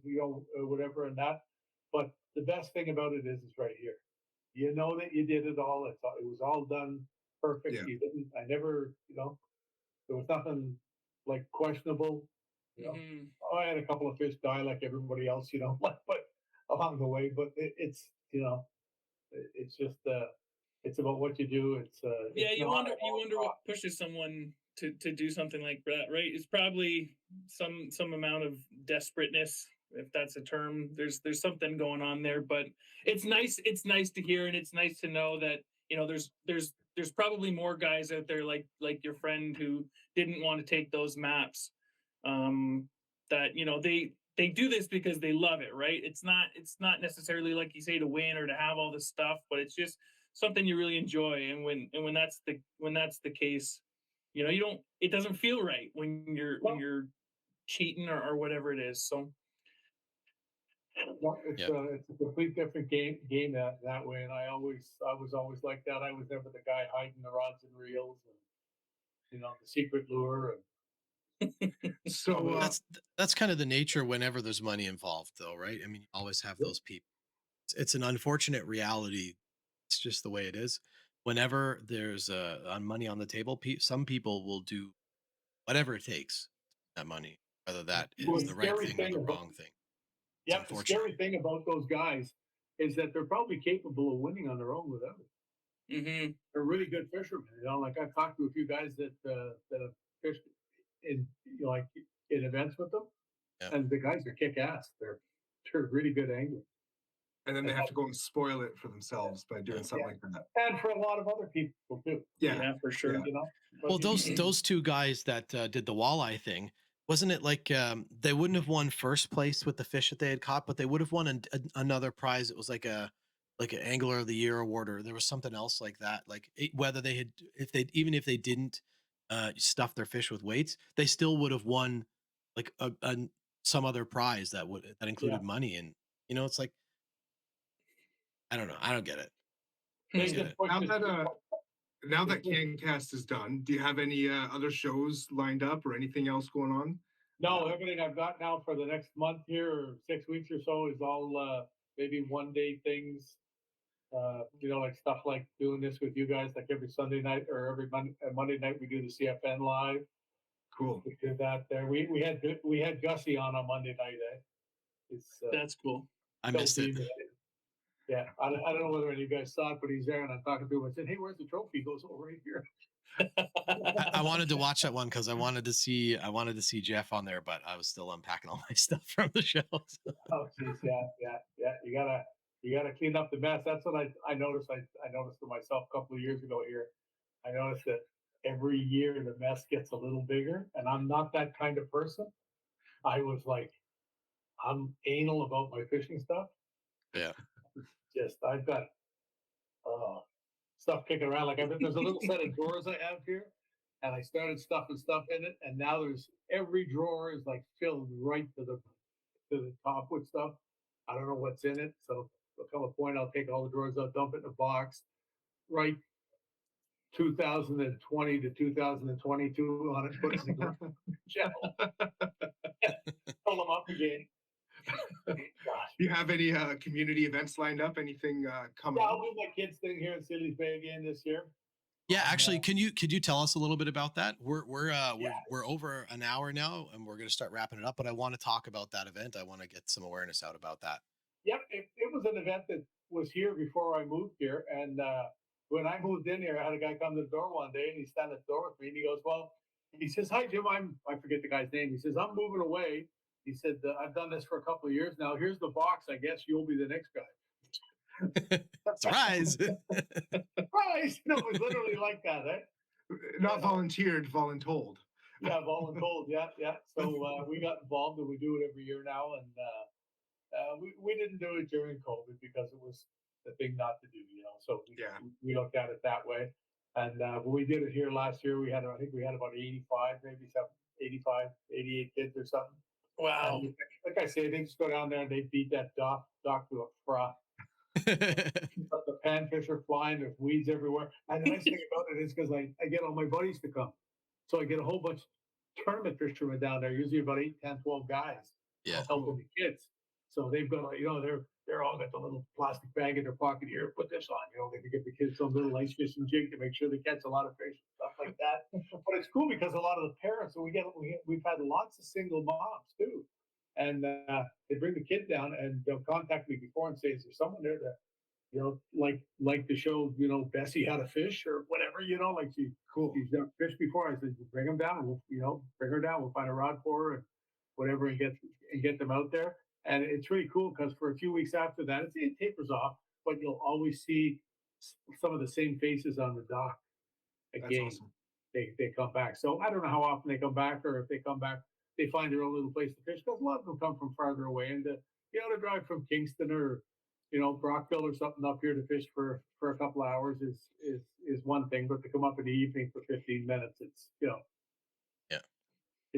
Speaker 2: whatever, and that. But the best thing about it is right here. You know that you did it all. It was all done perfect.
Speaker 3: Yeah.
Speaker 2: You didn't. I never. There was nothing like questionable.
Speaker 4: Mm-hmm.
Speaker 2: I had a couple of fish die like everybody else. But along the way. But it's just it's about what you do.
Speaker 4: Yeah,
Speaker 2: It's
Speaker 4: you
Speaker 2: not
Speaker 4: wonder what pushes someone to do something like that, right? It's probably some amount of desperateness, if that's a term. There's something going on there, but it's nice to hear, and it's nice to know that there's probably more guys out there like your friend who didn't want to take those maps. That they do this because they love it, right? It's not necessarily like you say to win or to have all this stuff, but it's just something you really enjoy. And when that's the case, you don't it doesn't feel right when you're cheating or whatever it is. So
Speaker 2: no, it's
Speaker 1: Yep.
Speaker 2: it's a complete different game that way. And I was always like that. I was never the guy hiding the rods and reels and the secret lure.
Speaker 3: so
Speaker 1: That's kind of the nature whenever there's money involved, though, right? I mean, you always have those people. It's an unfortunate reality. It's just the way it is. Whenever there's on money on the table, some people will do whatever it takes that money, whether that
Speaker 2: Well,
Speaker 1: is
Speaker 2: the
Speaker 1: the right
Speaker 2: scary
Speaker 1: thing or
Speaker 2: thing
Speaker 1: the
Speaker 2: about
Speaker 1: wrong thing. It's
Speaker 2: Yep, the
Speaker 1: unfortunate.
Speaker 2: scary thing about those guys is that they're probably capable of winning on their own without it.
Speaker 4: mm-hmm.
Speaker 2: They're really good fishermen. Like I've talked to a few guys that have fished in like in events with them,
Speaker 1: Yeah.
Speaker 2: and the guys are kick ass. They're really good anglers.
Speaker 3: and then they
Speaker 2: And
Speaker 3: have to go and spoil it for themselves by doing something like that.
Speaker 2: and for a lot of other people too.
Speaker 3: Yeah.
Speaker 4: For sure.
Speaker 3: Yeah.
Speaker 2: But
Speaker 1: Well, those two guys that did the walleye thing, wasn't it like they wouldn't have won first place with the fish that they had caught, but they would have won another prize. It was like an angler of the year award, or there was something else like that. Like whether they had, if they didn't stuff their fish with weights, they still would have won like some other prize that
Speaker 2: yeah,
Speaker 1: included money. And it's like, I don't know, I don't get it.
Speaker 2: they
Speaker 1: Get
Speaker 2: just
Speaker 1: it.
Speaker 2: push
Speaker 3: Now
Speaker 2: it.
Speaker 3: that CanCast is done, do you have any other shows lined up or anything else going on?
Speaker 2: No, everything I've got now for the next month here, or 6 weeks or so, is all maybe 1 day things. Like stuff like doing this with you guys, like every Sunday night or every Monday night we do the CFN live.
Speaker 3: Cool.
Speaker 2: We did that there. We had Gussie on Monday night. It's
Speaker 4: That's cool.
Speaker 1: I
Speaker 2: still
Speaker 1: missed it.
Speaker 2: beaming. Yeah, I don't know whether any of you guys saw it, but he's there, and I'm talking to him. I said, "Hey, where's the trophy?" He goes, "Oh, right here."
Speaker 1: I wanted to watch that one because I wanted to see Jeff on there, but I was still unpacking all my stuff from the shelves.
Speaker 2: Oh, geez, yeah. You gotta clean up the mess. That's what I noticed. I noticed to myself a couple of years ago here. I noticed that every year the mess gets a little bigger, and I'm not that kind of person. I was like, I'm anal about my fishing stuff.
Speaker 1: Yeah.
Speaker 2: Just I've got uh, stuff kicking around. Like there's a little set of drawers I have here, and I started stuffing stuff in it, and now there's every drawer is like filled right to the top with stuff. I don't know what's in it, so there'll come a point I'll take all the drawers out, dump it in a box, write 2020 to 2022 on it, put it in the shelf, pull them up again. Gosh.
Speaker 3: Do you have any community events lined up? Anything coming
Speaker 2: Yeah,
Speaker 3: up?
Speaker 2: I'll do my kids thing here in Silly's Bay again this year.
Speaker 1: Yeah, actually, could you tell us a little bit about that?
Speaker 2: Yeah.
Speaker 1: We're over an hour now, and we're going to start wrapping it up. But I want to talk about that event. I want to get some awareness out about that.
Speaker 2: Yep, it was an event that was here before I moved here. And when I moved in here, I had a guy come to the door one day and he standing at the door with me and he goes, well, he says, hi, Jim, I forget the guy's name. He says, I'm moving away. He said, I've done this for a couple of years now. Here's the box. I guess you'll be the next guy.
Speaker 1: Surprise!
Speaker 2: Surprise! No, it was literally like that, eh?
Speaker 3: Not volunteered, voluntold.
Speaker 2: Yeah, voluntold. Yeah. So we got involved and we do it every year now. And we didn't do it during COVID because it was the thing not to do, So we looked at it that way. And when we did it here last year, I think we had about 85, maybe 85, 88 kids or something.
Speaker 4: Wow.
Speaker 2: And like I say, they just go down there and they beat that dock to a froth. The panfish are flying, there's weeds everywhere. And the nice thing about it is because I get all my buddies to come. So I get a whole bunch of tournament fishermen down there, usually about 8, 10, 12 guys.
Speaker 1: Yeah.
Speaker 2: Helping the kids. So they've got, they're all got the little plastic bag in their pocket here. Put this on, they can get the kids some little ice fishing jig to make sure they catch a lot of fish and stuff like that. But it's cool because a lot of the parents, and we've had lots of single moms too, and they bring the kid down and they'll contact me before and say, "Is there someone there that like to show Bessie how to fish or whatever? Like she's never fished before." I said, "Bring them down. We'll bring her down. We'll find a rod for her and whatever, and get them out there." And it's really cool because for a few weeks after that, it tapers off, but you'll always see some of the same faces on the dock again.
Speaker 3: That's awesome.
Speaker 2: They come back. So I don't know how often they come back, or if they come back, they find their own little place to fish. Because a lot of them come from farther away, and to drive from Kingston or Brockville or something up here to fish for a couple of hours is one thing, but to come up in the evening for 15 minutes, it's
Speaker 1: Yeah.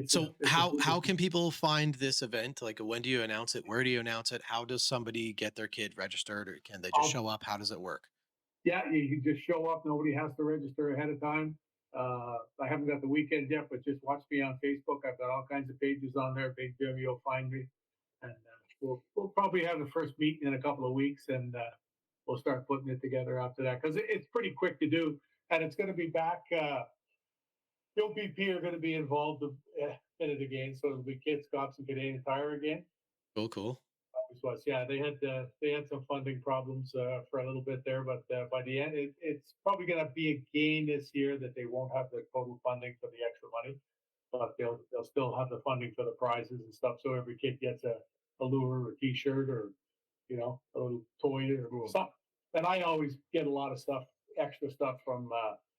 Speaker 1: So how can people find this event? Like, when do you announce it? Where do you announce it? How does somebody get their kid registered, or can they just show up? How does it work?
Speaker 2: Yeah, you can just show up. Nobody has to register ahead of time. I haven't got the weekend yet, but just watch me on Facebook. I've got all kinds of pages on there. Big Jim, you'll find me. And we'll probably have the first meeting in a couple of weeks, and we'll start putting it together after that because it's pretty quick to do. And it's going to be back. Bill BP are going to be involved in it again. So it'll be Kids, Cops, and Canadian Tire again.
Speaker 1: Cool.
Speaker 2: Yeah, they had some funding problems for a little bit there, but by the end, it's probably going to be a gain this year that they won't have the total funding for the extra money, but they'll still have the funding for the prizes and stuff. So every kid gets a lure or a T-shirt or a little toy or something. And I always get a lot of extra stuff from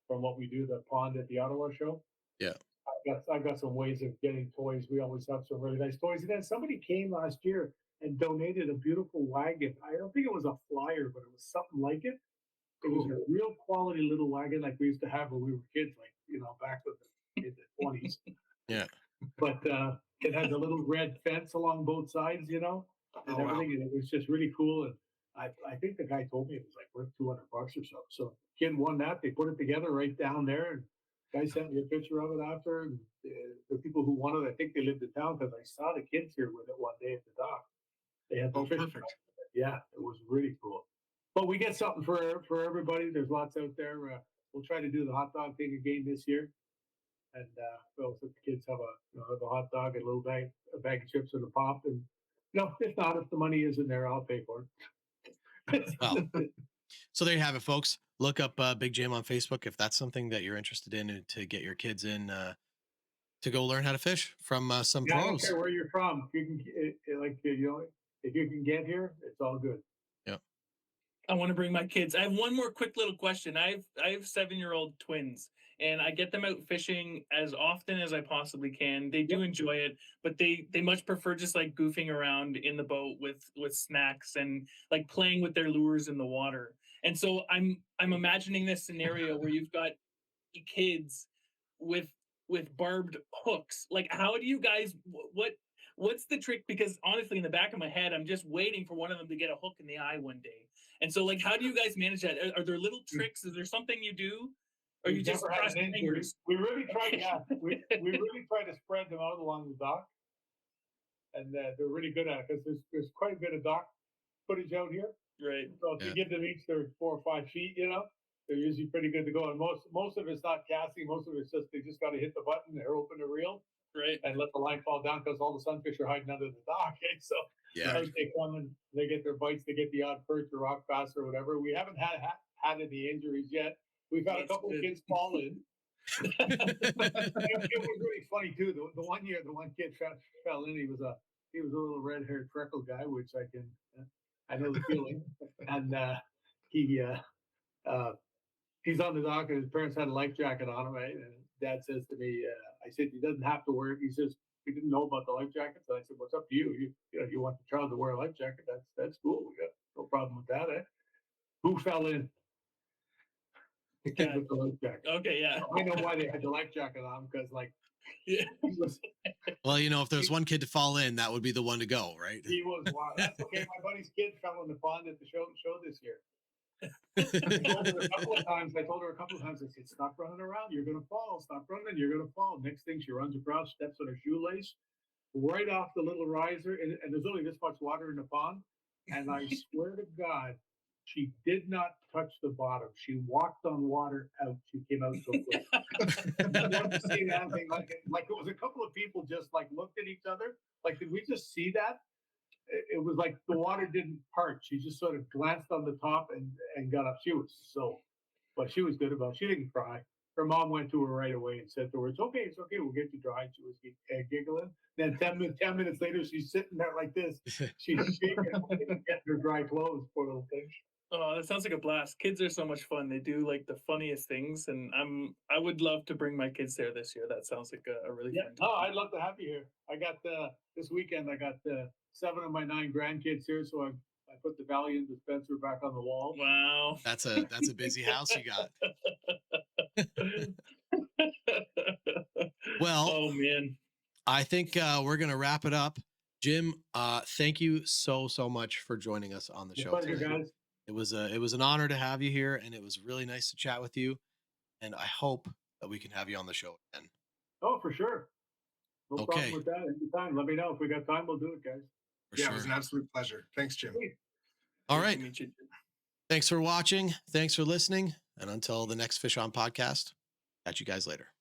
Speaker 2: what we do, the pond at the Ottawa show.
Speaker 1: Yeah.
Speaker 2: I've got some ways of getting toys. We always have some really nice toys. And then somebody came last year and donated a beautiful wagon. I don't think it was a flyer, but it was something like it. It was a real quality little wagon like we used to have when we were kids, back in the 20s.
Speaker 1: Yeah.
Speaker 2: But it had the little red fence along both sides, and everything. Wow. And it was just really cool. And I think the guy told me it was like worth $200 or so. So kid won that. They put it together right down there, and guy sent me a picture of it after. And the people who won it, I think they lived in town because I saw the kids here with it one day at the dock. They had the fish.
Speaker 3: Perfect.
Speaker 2: Yeah, it was really cool. But we get something for everybody. There's lots out there. We'll try to do the hot dog thing again this year. And so if the kids have have a hot dog and a a bag of chips and a pop, and if not, if the money isn't there, I'll pay for it.
Speaker 1: Well, so there you have it, folks. Look up Big Jim on Facebook if that's something that you're interested in, and to get your kids in to go learn how to fish from some
Speaker 2: Yeah, I don't
Speaker 1: pros.
Speaker 2: care where you're from. If you can, if you can get here, it's all good.
Speaker 1: Yeah.
Speaker 4: I want to bring my kids. I have one more quick little question. I have 7-year-old twins, and I get them out fishing as often as I possibly can. They do enjoy it, but they much prefer just like goofing around in the boat with snacks and like playing with their lures in the water. And so I'm imagining this scenario where you've got kids with barbed hooks. Like, how do you guys what's the trick? Because honestly, in the back of my head, I'm just waiting for one of them to get a hook in the eye one day. And so, like, how do you guys manage that? Are there little tricks? Is there something you do, or you
Speaker 2: We've
Speaker 4: just
Speaker 2: never had
Speaker 4: cross
Speaker 2: an
Speaker 4: your
Speaker 2: injury.
Speaker 4: fingers?
Speaker 2: We really tried. Yeah, we really try to spread them out along the dock, and they're really good at it because there's quite a bit of dock footage out here.
Speaker 4: Right.
Speaker 2: So if
Speaker 1: Yeah.
Speaker 2: you give them each their 4 or 5 feet, they're usually pretty good to go. And most of it's not casting. Most of it's just they just got to hit the button, they're open the reel,
Speaker 4: Right.
Speaker 2: and let the line fall down because all the sunfish are hiding under the dock. So
Speaker 1: Yeah.
Speaker 2: as they come and they get their bites, they get the odd perch or rock bass or whatever. We haven't had any injuries yet. We've had a
Speaker 4: That's
Speaker 2: couple of
Speaker 4: good.
Speaker 2: kids fall in. It was really funny too. The one year, the one kid fell in. He was a little red-haired freckle guy, which I know the feeling. And he's on the dock, and his parents had a life jacket on him. Right? And Dad says to me, I said he doesn't have to wear it. He says we didn't know about the life jackets. So I said, what's up to you? You want the child to wear a life jacket? That's cool. We got no problem with that. Who fell in? The kid with the life jacket.
Speaker 4: Okay, yeah.
Speaker 2: I know why they had the life jacket on because
Speaker 4: Yeah.
Speaker 2: he was
Speaker 1: Well, if there's one kid to fall in, that would be the one to go, right?
Speaker 2: wow. That's okay. My buddy's kid fell in the pond at the show this year. I told her a couple of times. I said, "Stop running around. You're gonna fall. Stop running. You're gonna fall." Next thing, she runs across, steps on her shoelace, right off the little riser, and there's only this much water in the pond. And I swear to God, she did not touch the bottom. She walked on water out. She came out so quick. I've never seen anything like it. Like it was a couple of people just looked at each other. Like, did we just see that? It was like the water didn't part. She just sort of glanced on the top and got up. But she was good about it. She didn't cry. Her mom went to her right away and said to her, it's okay, we'll get you dry. She was giggling. Then 10 minutes later, she's sitting there like this. She's shaking, getting her dry clothes, poor little thing.
Speaker 4: Oh, that sounds like a blast. Kids are so much fun. They do like the funniest things, and I would love to bring my kids there this year. That sounds like a really fun time.
Speaker 2: Oh, I'd love to have you here. I got this weekend. I got 7 of my 9 grandkids here, so I put the Valiant dispenser back on the wall.
Speaker 4: Wow.
Speaker 1: That's a busy house you got. Well,
Speaker 4: oh man,
Speaker 1: I think we're gonna wrap it up. Jim, thank you so much for joining us on the show
Speaker 2: Pleasure,
Speaker 1: today.
Speaker 2: guys.
Speaker 1: It was an honor to have you here, and it was really nice to chat with you. And I hope that we can have you on the show again.
Speaker 2: Oh, for sure. No
Speaker 1: Okay.
Speaker 2: problem with that. Anytime. Let me know if we got time. We'll do it, guys.
Speaker 1: For
Speaker 3: Yeah,
Speaker 1: sure.
Speaker 3: it was an absolute pleasure. Thanks, Jim.
Speaker 1: All
Speaker 4: Nice
Speaker 1: right.
Speaker 4: to meet you.
Speaker 1: Thanks for watching. Thanks for listening. And until the next Fish On podcast, catch you guys later.